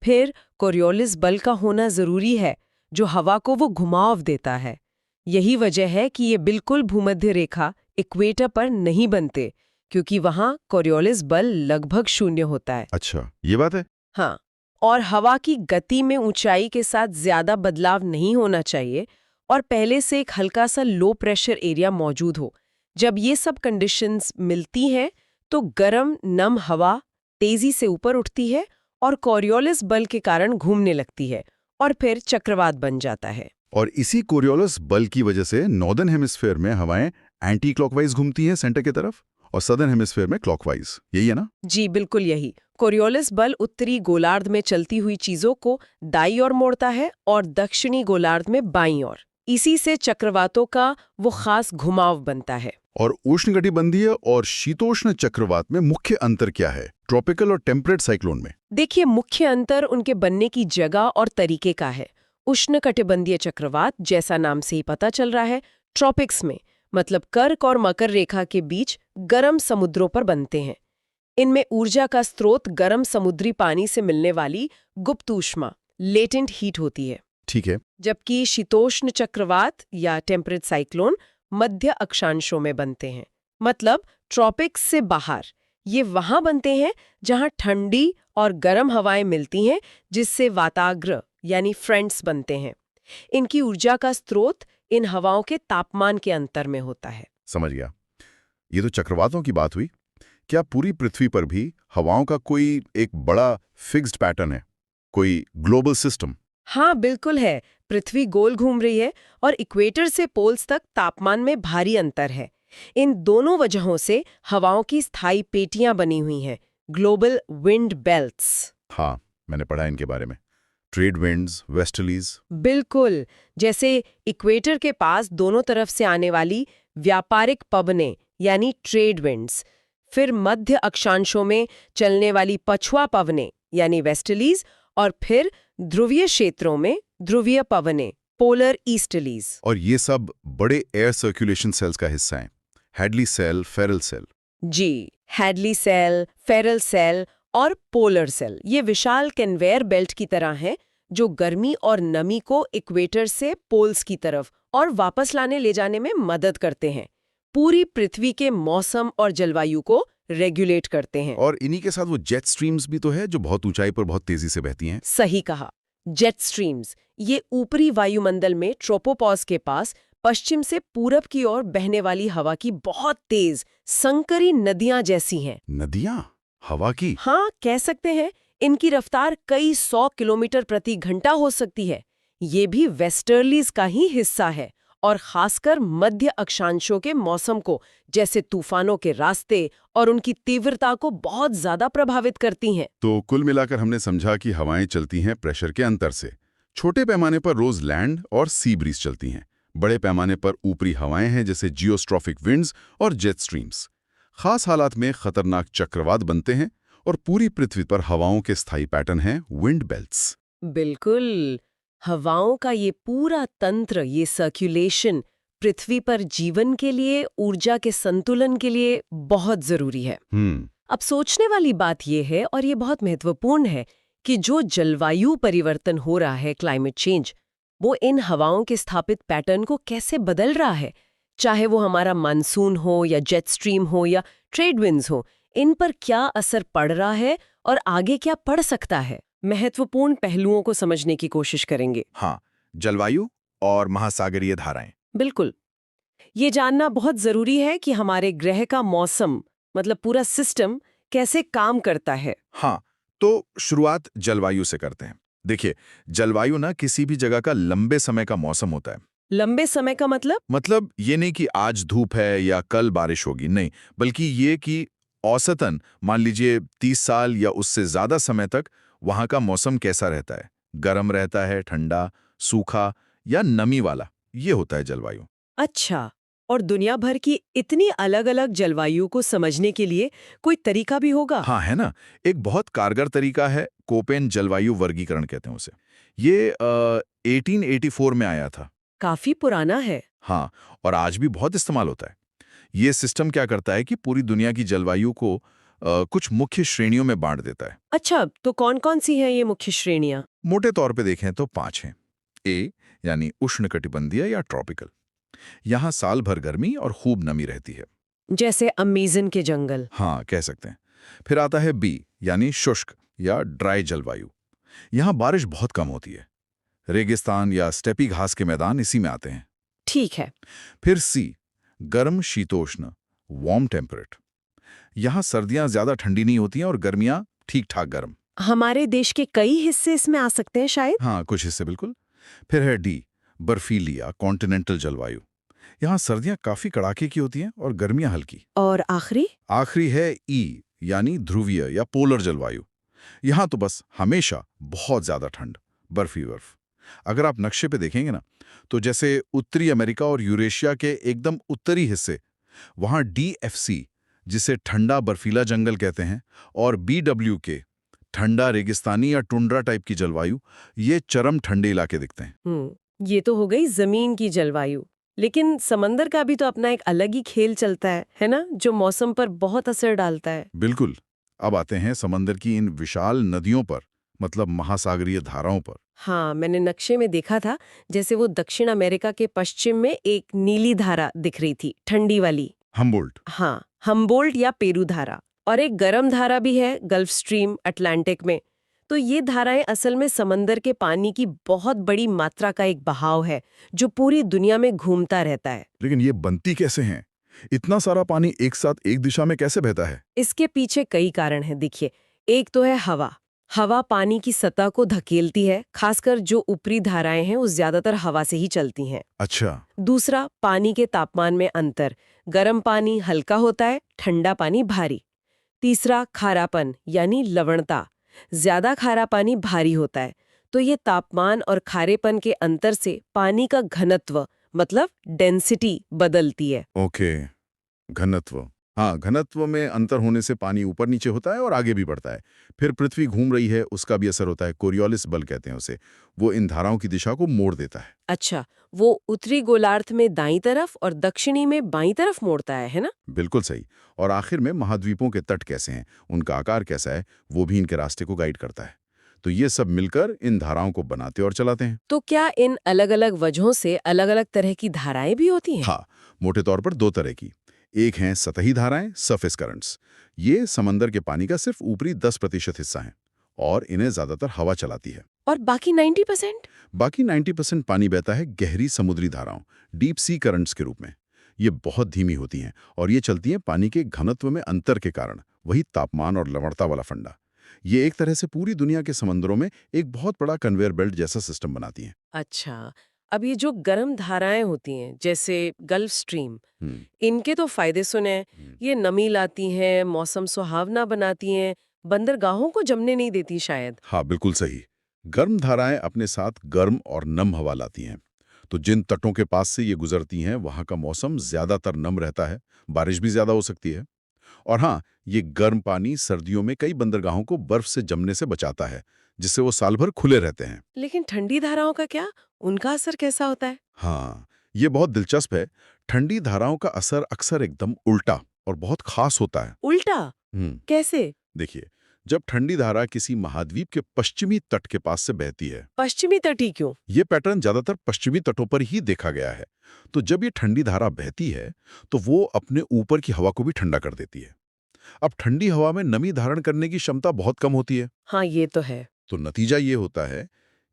फिर कोरियोलिस बल का होना जरूरी है, जो हवा को वो घुमाव देता है। यही वजह है कि ये बिल्कुल भूमध्य रेखा इक्वेटर पर नहीं बनते, क्योंकि वहां कोरियोलिस बल लगभग शून्य होता है। अच्छा, ये बात है। हाँ, और हवा की गति में ऊंचाई के साथ ज्यादा बदलाव नहीं होना चाहिए, और पहले से एक हल्का सा लो प्रेशर एरिया मौजूद हो। जब ये सब कंडीशंस मिलती हैं, तो गर्म नम हवा तेजी से ऊपर उठती है और कोरियोलिस बल के कारण घूमने लगती है, और फिर चक्रवात बन जाता है। और इसी कोरियोलिस बल की वजह से नॉर्दर्न हेमिस्फेयर में हवाएं एंटी क्लॉकवाइज घूमती हैं सेंटर की तरफ, और सदर्न हेमिस्फेयर में क्लॉकवाइज। यही है ना? जी बिल्कुल यही। कोरियोलिस बल उत्तरी गोलार्ध में चलती हुई चीजों को दाईं ओर मोड़ता है और दक्षिणी गोलार्ध में बाईं ओर। इसी से चक्रवातों का वो खास घुमाव बनता है। और उष्णकटिबंधीय और शीतोष्ण चक्रवात में मुख्य अंतर क्या है, ट्रॉपिकल और टेम्परेट साइक्लोन में? देखिए, मुख्य अंतर उनके बनने की जगह और तरीके का है। उष्णकटिबंधीय चक्रवात, जैसा नाम से ही पता चल रहा है, ट्रॉपिक्स में, मतलब कर्क और मकर रेखा के बीच गर्म समुद्रों पर बनते हैं। इनमें ऊर्जा का स्रोत गर्म समुद्री पानी से मिलने वाली गुप्त ऊष्मा, लेटेंट हीट होती है। ठीक है। जबकि शीतोष्ण चक्रवात या टेम्परेट साइक्लोन मध्य अक्षांशों में बनते हैं, मतलब ट्रॉपिक्स से बाहर। ये वहां बनते हैं जहां ठंडी और गर्म हवाएं मिलती हैं, जिससे वाताग्र यानी फ्रंट्स बनते हैं। इनकी ऊर्जा का स्रोत इन हवाओं के तापमान के अंतर में होता है। समझ गया। ये तो चक्रवातों की बात हुई। क्या पूरी पृथ्वी पर भी हवाओं का कोई एक बड़ा फिक्स्ड पैटर्न है, कोई ग्लोबल सिस्टम? हाँ, बिल्कुल है। पृथ्वी गोल घूम रही है और इक्वेटर से पोल्स तक तापमान में भारी अंतर है। इन दोनों वजहों से हवाओं की स्थायी पेटियां बनी हुई हैं, ग्लोबल विंड बेल्ट्स। हाँ, मैंने पढ़ा इनके बारे में। Trade winds, westerlies. बिल्कुल, जैसे इक्वेटर के पास दोनों तरफ से आने वाली व्यापारिक पवनें यानी ट्रेड विंड्स, फिर मध्य अक्षांशों में चलने वाली पछुआ पवनें यानी वेस्टर्लीज, और फिर ध्रुवीय क्षेत्रों में ध्रुवीय पवनें पोलर ईस्टर्लीज। और ये सब बड़े एयर सर्कुलेशन सेल्स का हिस्सा हैं, हैडली सेल, फेरल सेल। जी, हैडली सेल, फेरल सेल और पोलर सेल ये विशाल कन्वेयर बेल्ट की तरह हैं, जो गर्मी और नमी को इक्वेटर से पोल्स की तरफ और वापस ले जाने में मदद करते हैं। पूरी पृथ्वी के मौसम और जलवायु को रेगुलेट करते हैं। और इन्हीं के साथ वो जेट स्ट्रीम्स भी तो है, जो बहुत ऊंचाई पर बहुत तेजी से बहती हैं। सही कहा, जेट स्ट्रीम्स ये ऊपरी वायुमंडल में ट्रोपोपॉज के पास पश्चिम से पूरब की ओर बहने वाली हवा की बहुत तेज संकरी नदियां जैसी हैं। नदियां हवा की? हाँ, कह सकते हैं। इनकी रफ्तार कई 100 किलोमीटर प्रति घंटा हो सकती है। ये भी वेस्टर्लीज का ही हिस्सा है, और खासकर मध्य अक्षांशों के मौसम को, जैसे तूफानों के रास्ते और उनकी तीव्रता को बहुत ज्यादा प्रभावित करती हैं। तो कुल मिलाकर हमने समझा कि हवाएं चलती हैं प्रेशर के अंतर से। छोटे पैमाने पर रोज लैंड और सी ब्रीज चलती हैं। बड़े पैमाने पर ऊपरी हवाएं हैं, जैसे जियोस्ट्रॉफिक विंड्स और जेट स्ट्रीम्स। खास हालात में खतरनाक चक्रवात बनते हैं, और पूरी पृथ्वी पर हवाओं के स्थायी पैटर्न हैं विंड बेल्ट्स। बिल्कुल, हवाओं का ये पूरा तंत्र, ये सर्कुलेशन पृथ्वी पर जीवन के लिए, ऊर्जा के संतुलन के लिए बहुत जरूरी है। अब सोचने वाली बात ये है, और ये बहुत महत्वपूर्ण है, कि जो जलवायु परिवर्तन हो रहा है, क्लाइमेट चेंज, वो इन हवाओं के स्थापित पैटर्न को कैसे बदल रहा है। चाहे वो हमारा मानसून हो या जेट स्ट्रीम हो या ट्रेड विंड्स हो, इन पर क्या असर पड़ रहा है और आगे क्या पड़ सकता है। महत्वपूर्ण पहलुओं को समझने की कोशिश करेंगे। हाँ, जलवायु और महासागरीय धाराएं। बिल्कुल, ये जानना बहुत जरूरी है कि हमारे ग्रह का मौसम, मतलब पूरा सिस्टम, कैसे काम करता है। हाँ, तो शुरुआत जलवायु से करते हैं। देखिए, जलवायु ना किसी भी जगह का लंबे समय का मौसम होता है। लंबे समय का मतलब ये नहीं कि आज धूप है या कल बारिश होगी, नहीं, बल्कि ये कि औसतन मान लीजिए 30 साल या उससे ज्यादा समय तक वहां का मौसम कैसा रहता है। गर्म रहता है, ठंडा, सूखा या नमी वाला, ये होता है जलवायु। अच्छा, और दुनिया भर की इतनी अलग-अलग जलवायु को समझने के लिए कोई तरीका भी होगा? हाँ, है ना। एक बहुत कारगर तरीका है कोपेन जलवायु वर्गीकरण कहते हैं उसे। ये 1884 में आया था। काफी पुराना है। हाँ, और आज भी बहुत इस्तेमाल होता है। ये सिस्टम क्या करता है कि पूरी दुनिया की जलवायु को कुछ मुख्य श्रेणियों में बांट देता है। अच्छा, तो कौन-कौन सी हैं ये मुख्य श्रेणियां? मोटे तौर पे देखें तो 5 हैं। ए यानी उष्णकटिबंधीय या ट्रॉपिकल। यहाँ साल भर गर्मी और खूब नमी रहती है। जैसे अमेज़न के जंगल। हाँ, कह सकते हैं। फिर आता है बी यानी शुष्क या ड्राई जलवायु। यहाँ बारिश बहुत कम होती है। रेगिस्तान या स्टेपी घास के मैदान इसी में आते हैं। ठीक है। फिर सी गर्म शीतोष्ण वार्म टेम्परेट। यहाँ सर्दियाँ ज्यादा ठंडी नहीं होती हैं और गर्मियाँ ठीक ठाक गर्म। हमारे देश के कई हिस्से इसमें आ सकते हैं शायद। हाँ, कुछ हिस्से बिल्कुल। फिर है डी बर्फीली या कॉन्टिनेंटल जलवायु। यहाँ सर्दियाँ काफी कड़ाके की होती हैं और गर्मियाँ हल्की। और आखिरी है ई यानी ध्रुवीय या पोलर जलवायु। यहाँ तो बस हमेशा बहुत ज्यादा ठंड, बर्फ ही बर्फ। अगर आप नक्शे पे देखेंगे ना, तो जैसे उत्तरी अमेरिका और यूरेशिया के एकदम उत्तरी हिस्से, वहाँ DFC जिसे ठंडा बर्फीला जंगल कहते हैं, और BWK ठंडा रेगिस्तानी या टुंड्रा टाइप की जलवायु, ये चरम ठंडे इलाके दिखते हैं। ये तो हो गई जमीन की जलवायु। लेकिन समंदर का भी तो अपना एक अलग ही खेल चलता है ना, जो मौसम पर बहुत असर डालता है। बिल्कुल। अब आते हैं समंदर की इन विशाल नदियों पर, मतलब महासागरीय धाराओं पर। हाँ, मैंने नक्शे में देखा था, जैसे वो दक्षिण अमेरिका के पश्चिम में एक नीली धारा दिख रही थी, ठंडी वाली। हम्बोल्ट। हाँ, हम्बोल्ट या पेरू धारा। और एक गर्म धारा भी है, गल्फ स्ट्रीम, अटलांटिक में। तो ये धाराएं असल में समंदर के पानी की बहुत बड़ी मात्रा का एक बहाव है, जो पूरी दुनिया में घूमता रहता है। लेकिन ये बनती कैसे हैं? इतना सारा पानी एक साथ एक दिशा में कैसे बहता है? इसके पीछे कई कारण हैं। देखिए, एक तो है हवा। हवा पानी की सतह को धकेलती है, खासकर जो ऊपरी धाराएं हैं, वो ज्यादातर हवा से ही चलती हैं। अच्छा। दूसरा, पानी के तापमान में अंतर। गर्म पानी हल्का होता है, ठंडा पानी भारी। तीसरा, खारापन यानी लवणता। ज्यादा खारा पानी भारी होता है। तो ये तापमान और खारेपन के अंतर से पानी का घनत्व, मतलब डेंसिटी, बदलती है। ओके, घनत्व। हाँ, घनत्व में अंतर होने से पानी ऊपर नीचे होता है और आगे भी बढ़ता है। फिर पृथ्वी घूम रही है, उसका भी असर होता है। कोरियोलिस बल कहते हैं उसे। वो इन धाराओं की दिशा को मोड़ देता है। अच्छा, वो उत्तरी गोलार्ध में दाईं तरफ और दक्षिणी में बाईं तरफ मोड़ता है ना? बिल्कुल सही। और आखिर में महाद्वीपों के तट कैसे हैं, उनका आकार कैसा है, वो भी इनके रास्ते को गाइड करता है। तो ये सब मिलकर इन धाराओं को बनाते और चलाते हैं। तो क्या इन अलग-अलग वजहों से अलग-अलग तरह की धाराएं भी होती हैं? हाँ, मोटे तौर पर दो तरह की। एक हैं सतही धाराएं, सरफेस करंट्स। ये समंदर के पानी का सिर्फ ऊपरी 10% हिस्सा है और इन्हें ज्यादातर हवा चलाती है। और बाकी 90%? बाकी 90% पानी बहता है गहरी समुद्री धाराओं, डीप सी करंट्स के रूप में। ये बहुत धीमी होती हैं और ये चलती हैं पानी के घनत्व में अंतर के कारण, वही तापमान और लवणता वाला फंडा। ये एक तरह से पूरी दुनिया के समंदरों में एक बहुत बड़ा कन्वेयर बेल्ट जैसा सिस्टम बनाती हैं। अच्छा, अब ये जो गर्म धाराएं होती हैं, जैसे गल्फ स्ट्रीम, हम्म, इनके तो फायदे सुने। ये नमी लाती हैं, मौसम सुहावना बनाती हैं, बंदरगाहों को जमने नहीं देती शायद। हाँ, बिल्कुल सही। गर्म धाराएं अपने साथ गर्म और नम हवा लाती हैं। तो जिन तटों के पास से ये गुजरती हैं, वहाँ का मौसम ज्यादातर नम रहता है, बारिश भी ज्यादा हो सकती है। और हाँ, ये गर्म पानी सर्दियों में कई बंदरगाहों को बर्फ से जमने से बचाता है, जिससे वो साल भर खुले रहते हैं। लेकिन ठंडी धाराओं का क्या? उनका असर कैसा होता है? हाँ, ये बहुत दिलचस्प है। ठंडी धाराओं का असर अक्सर एकदम उल्टा और बहुत खास होता है। उल्टा? कैसे? देखिए, जब ठंडी धारा किसी महाद्वीप के पश्चिमी तट के पास से बहती है, पश्चिमी तटी क्यों? ये पैटर्न ज्यादातर पश्चिमी तटों पर ही देखा गया है। तो जब ये ठंडी धारा बहती है, तो वो अपने ऊपर की हवा को भी ठंडा कर देती है। अब ठंडी हवा में नमी धारण करने की क्षमता बहुत कम होती है। हाँ, ये तो है। तो नतीजा ये होता है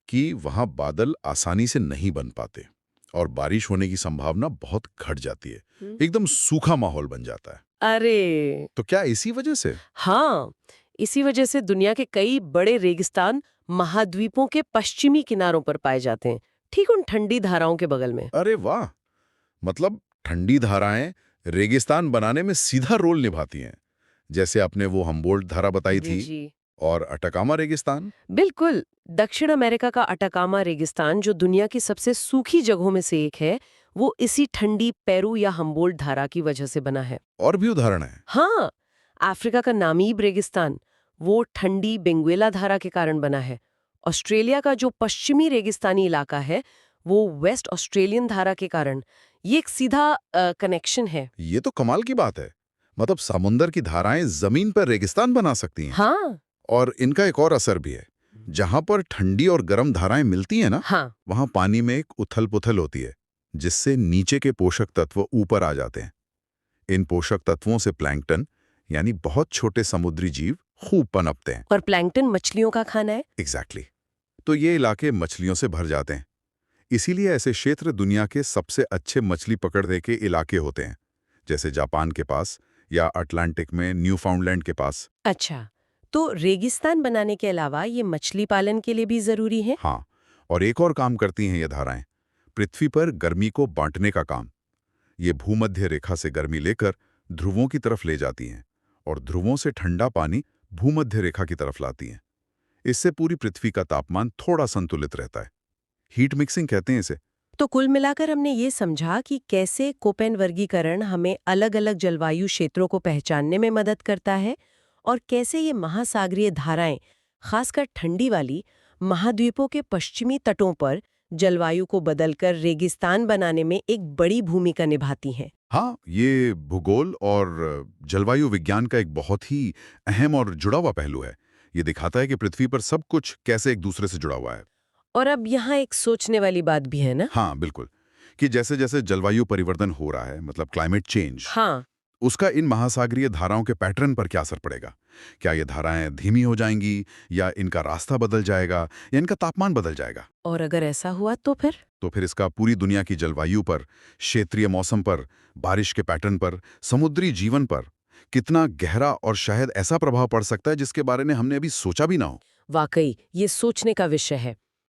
कि वहां बादल आसानी से नहीं बन पाते और बारिश होने की संभावना बहुत घट जाती है। एकदम सूखा माहौल बन जाता है। अरे! तो क्या इसी वजह से? हाँ, इसी वजह से दुनिया के कई बड़े रेगिस्तान महाद्वीपों के पश्चिमी किनारों पर पाए जाते हैं, ठीक उन ठंडी धाराओं के बगल में। अरे वाह! मतलब ठंडी धाराएं रेगिस्तान बनाने में सीधा रोल निभाती हैं, जैसे आपने वो हम्बोल्ट धारा बताई थी। जी। और अटाकामा रेगिस्तान। बिल्कुल। दक्षिण अमेरिका का अटाकामा रेगिस्तान, जो दुनिया की सबसे सूखी जगहों में से एक है, वो इसी ठंडी पेरू या हम्बोल्ट धारा की वजह से बना है। और भी उदाहरण है? हाँ, अफ्रीका का नामीब रेगिस्तान वो ठंडी बेंगुएला धारा के कारण बना है। ऑस्ट्रेलिया का जो पश्चिमी रेगिस्तानी इलाका है वो वेस्ट ऑस्ट्रेलियन धारा के कारण। ये एक सीधा कनेक्शन है। ये तो कमाल की बात है। मतलब समुंदर की धाराएं जमीन पर रेगिस्तान बना सकती हैं। हाँ। और इनका एक और असर भी है। जहां पर ठंडी और गर्म धाराएं मिलती हैं ना, हाँ। वहां पानी में एक उथल-पुथल होती है, जिससे नीचे के पोषक तत्व ऊपर आ जाते हैं। इन पोषक तत्वों से प्लैंकटन यानी बहुत छोटे समुद्री जीव खूब पनपते हैं। और प्लैंकटन मछलियों का खाना है। एग्जैक्टली। तो ये इलाके मछलियों से भर जाते हैं। इसीलिए ऐसे क्षेत्र दुनिया के सबसे अच्छे मछली पकड़ने के इलाके होते हैं, जैसे जापान के पास या अटलांटिक में न्यूफाउंडलैंड के पास। अच्छा, तो रेगिस्तान बनाने के अलावा ये मछली पालन के लिए भी जरूरी है? हाँ, और एक और काम करती हैं ये धाराएं, पृथ्वी पर गर्मी को बांटने का काम। ये भूमध्य रेखा से गर्मी लेकर ध्रुवों की तरफ ले जाती हैं और ध्रुवों से ठंडा पानी भूमध्य रेखा की तरफ लाती हैं। इससे पूरी पृथ्वी का तापमान थोड़ा संतुलित रहता है। हीट मिक्सिंग कहते हैं इसे। तो कुल मिलाकर हमने ये समझा कि कैसे कोपेन वर्गीकरण हमें अलग-अलग जलवायु क्षेत्रों को पहचानने में मदद करता है और कैसे ये महासागरीय धाराएं, खासकर ठंडी वाली, महाद्वीपों के पश्चिमी तटों पर जलवायु को बदलकर रेगिस्तान बनाने में एक बड़ी भूमिका निभाती हैं। हाँ, ये भूगोल और जलवायु विज्ञान का एक बहुत ही अहम और जुड़ा हुआ पहलू है। ये दिखाता है कि पृथ्वी पर सब कुछ कैसे एक दूसरे से जुड़ा हुआ है। और अब यहाँ एक सोचने वाली बात भी है ना? हाँ, बिल्कुल। कि जैसे जैसे जलवायु परिवर्तन हो रहा है, मतलब क्लाइमेट चेंज, हाँ। उसका इन महासागरीय धाराओं के पैटर्न पर क्या असर पड़ेगा? क्या ये धाराएं धीमी हो जाएंगी, या इनका रास्ता बदल जाएगा, या इनका तापमान बदल जाएगा? और अगर ऐसा हुआ तो फिर? तो फिर इसका पूरी दुनिया की जलवायु पर, क्षेत्रीय मौसम पर, बारिश के पैटर्न पर, समुद्री जीवन पर कितना गहरा और शायद ऐसा प्रभाव पड़ सकता है जिसके बारे में हमने अभी सोचा भी ना हो। वाकई ये सोचने का विषय है।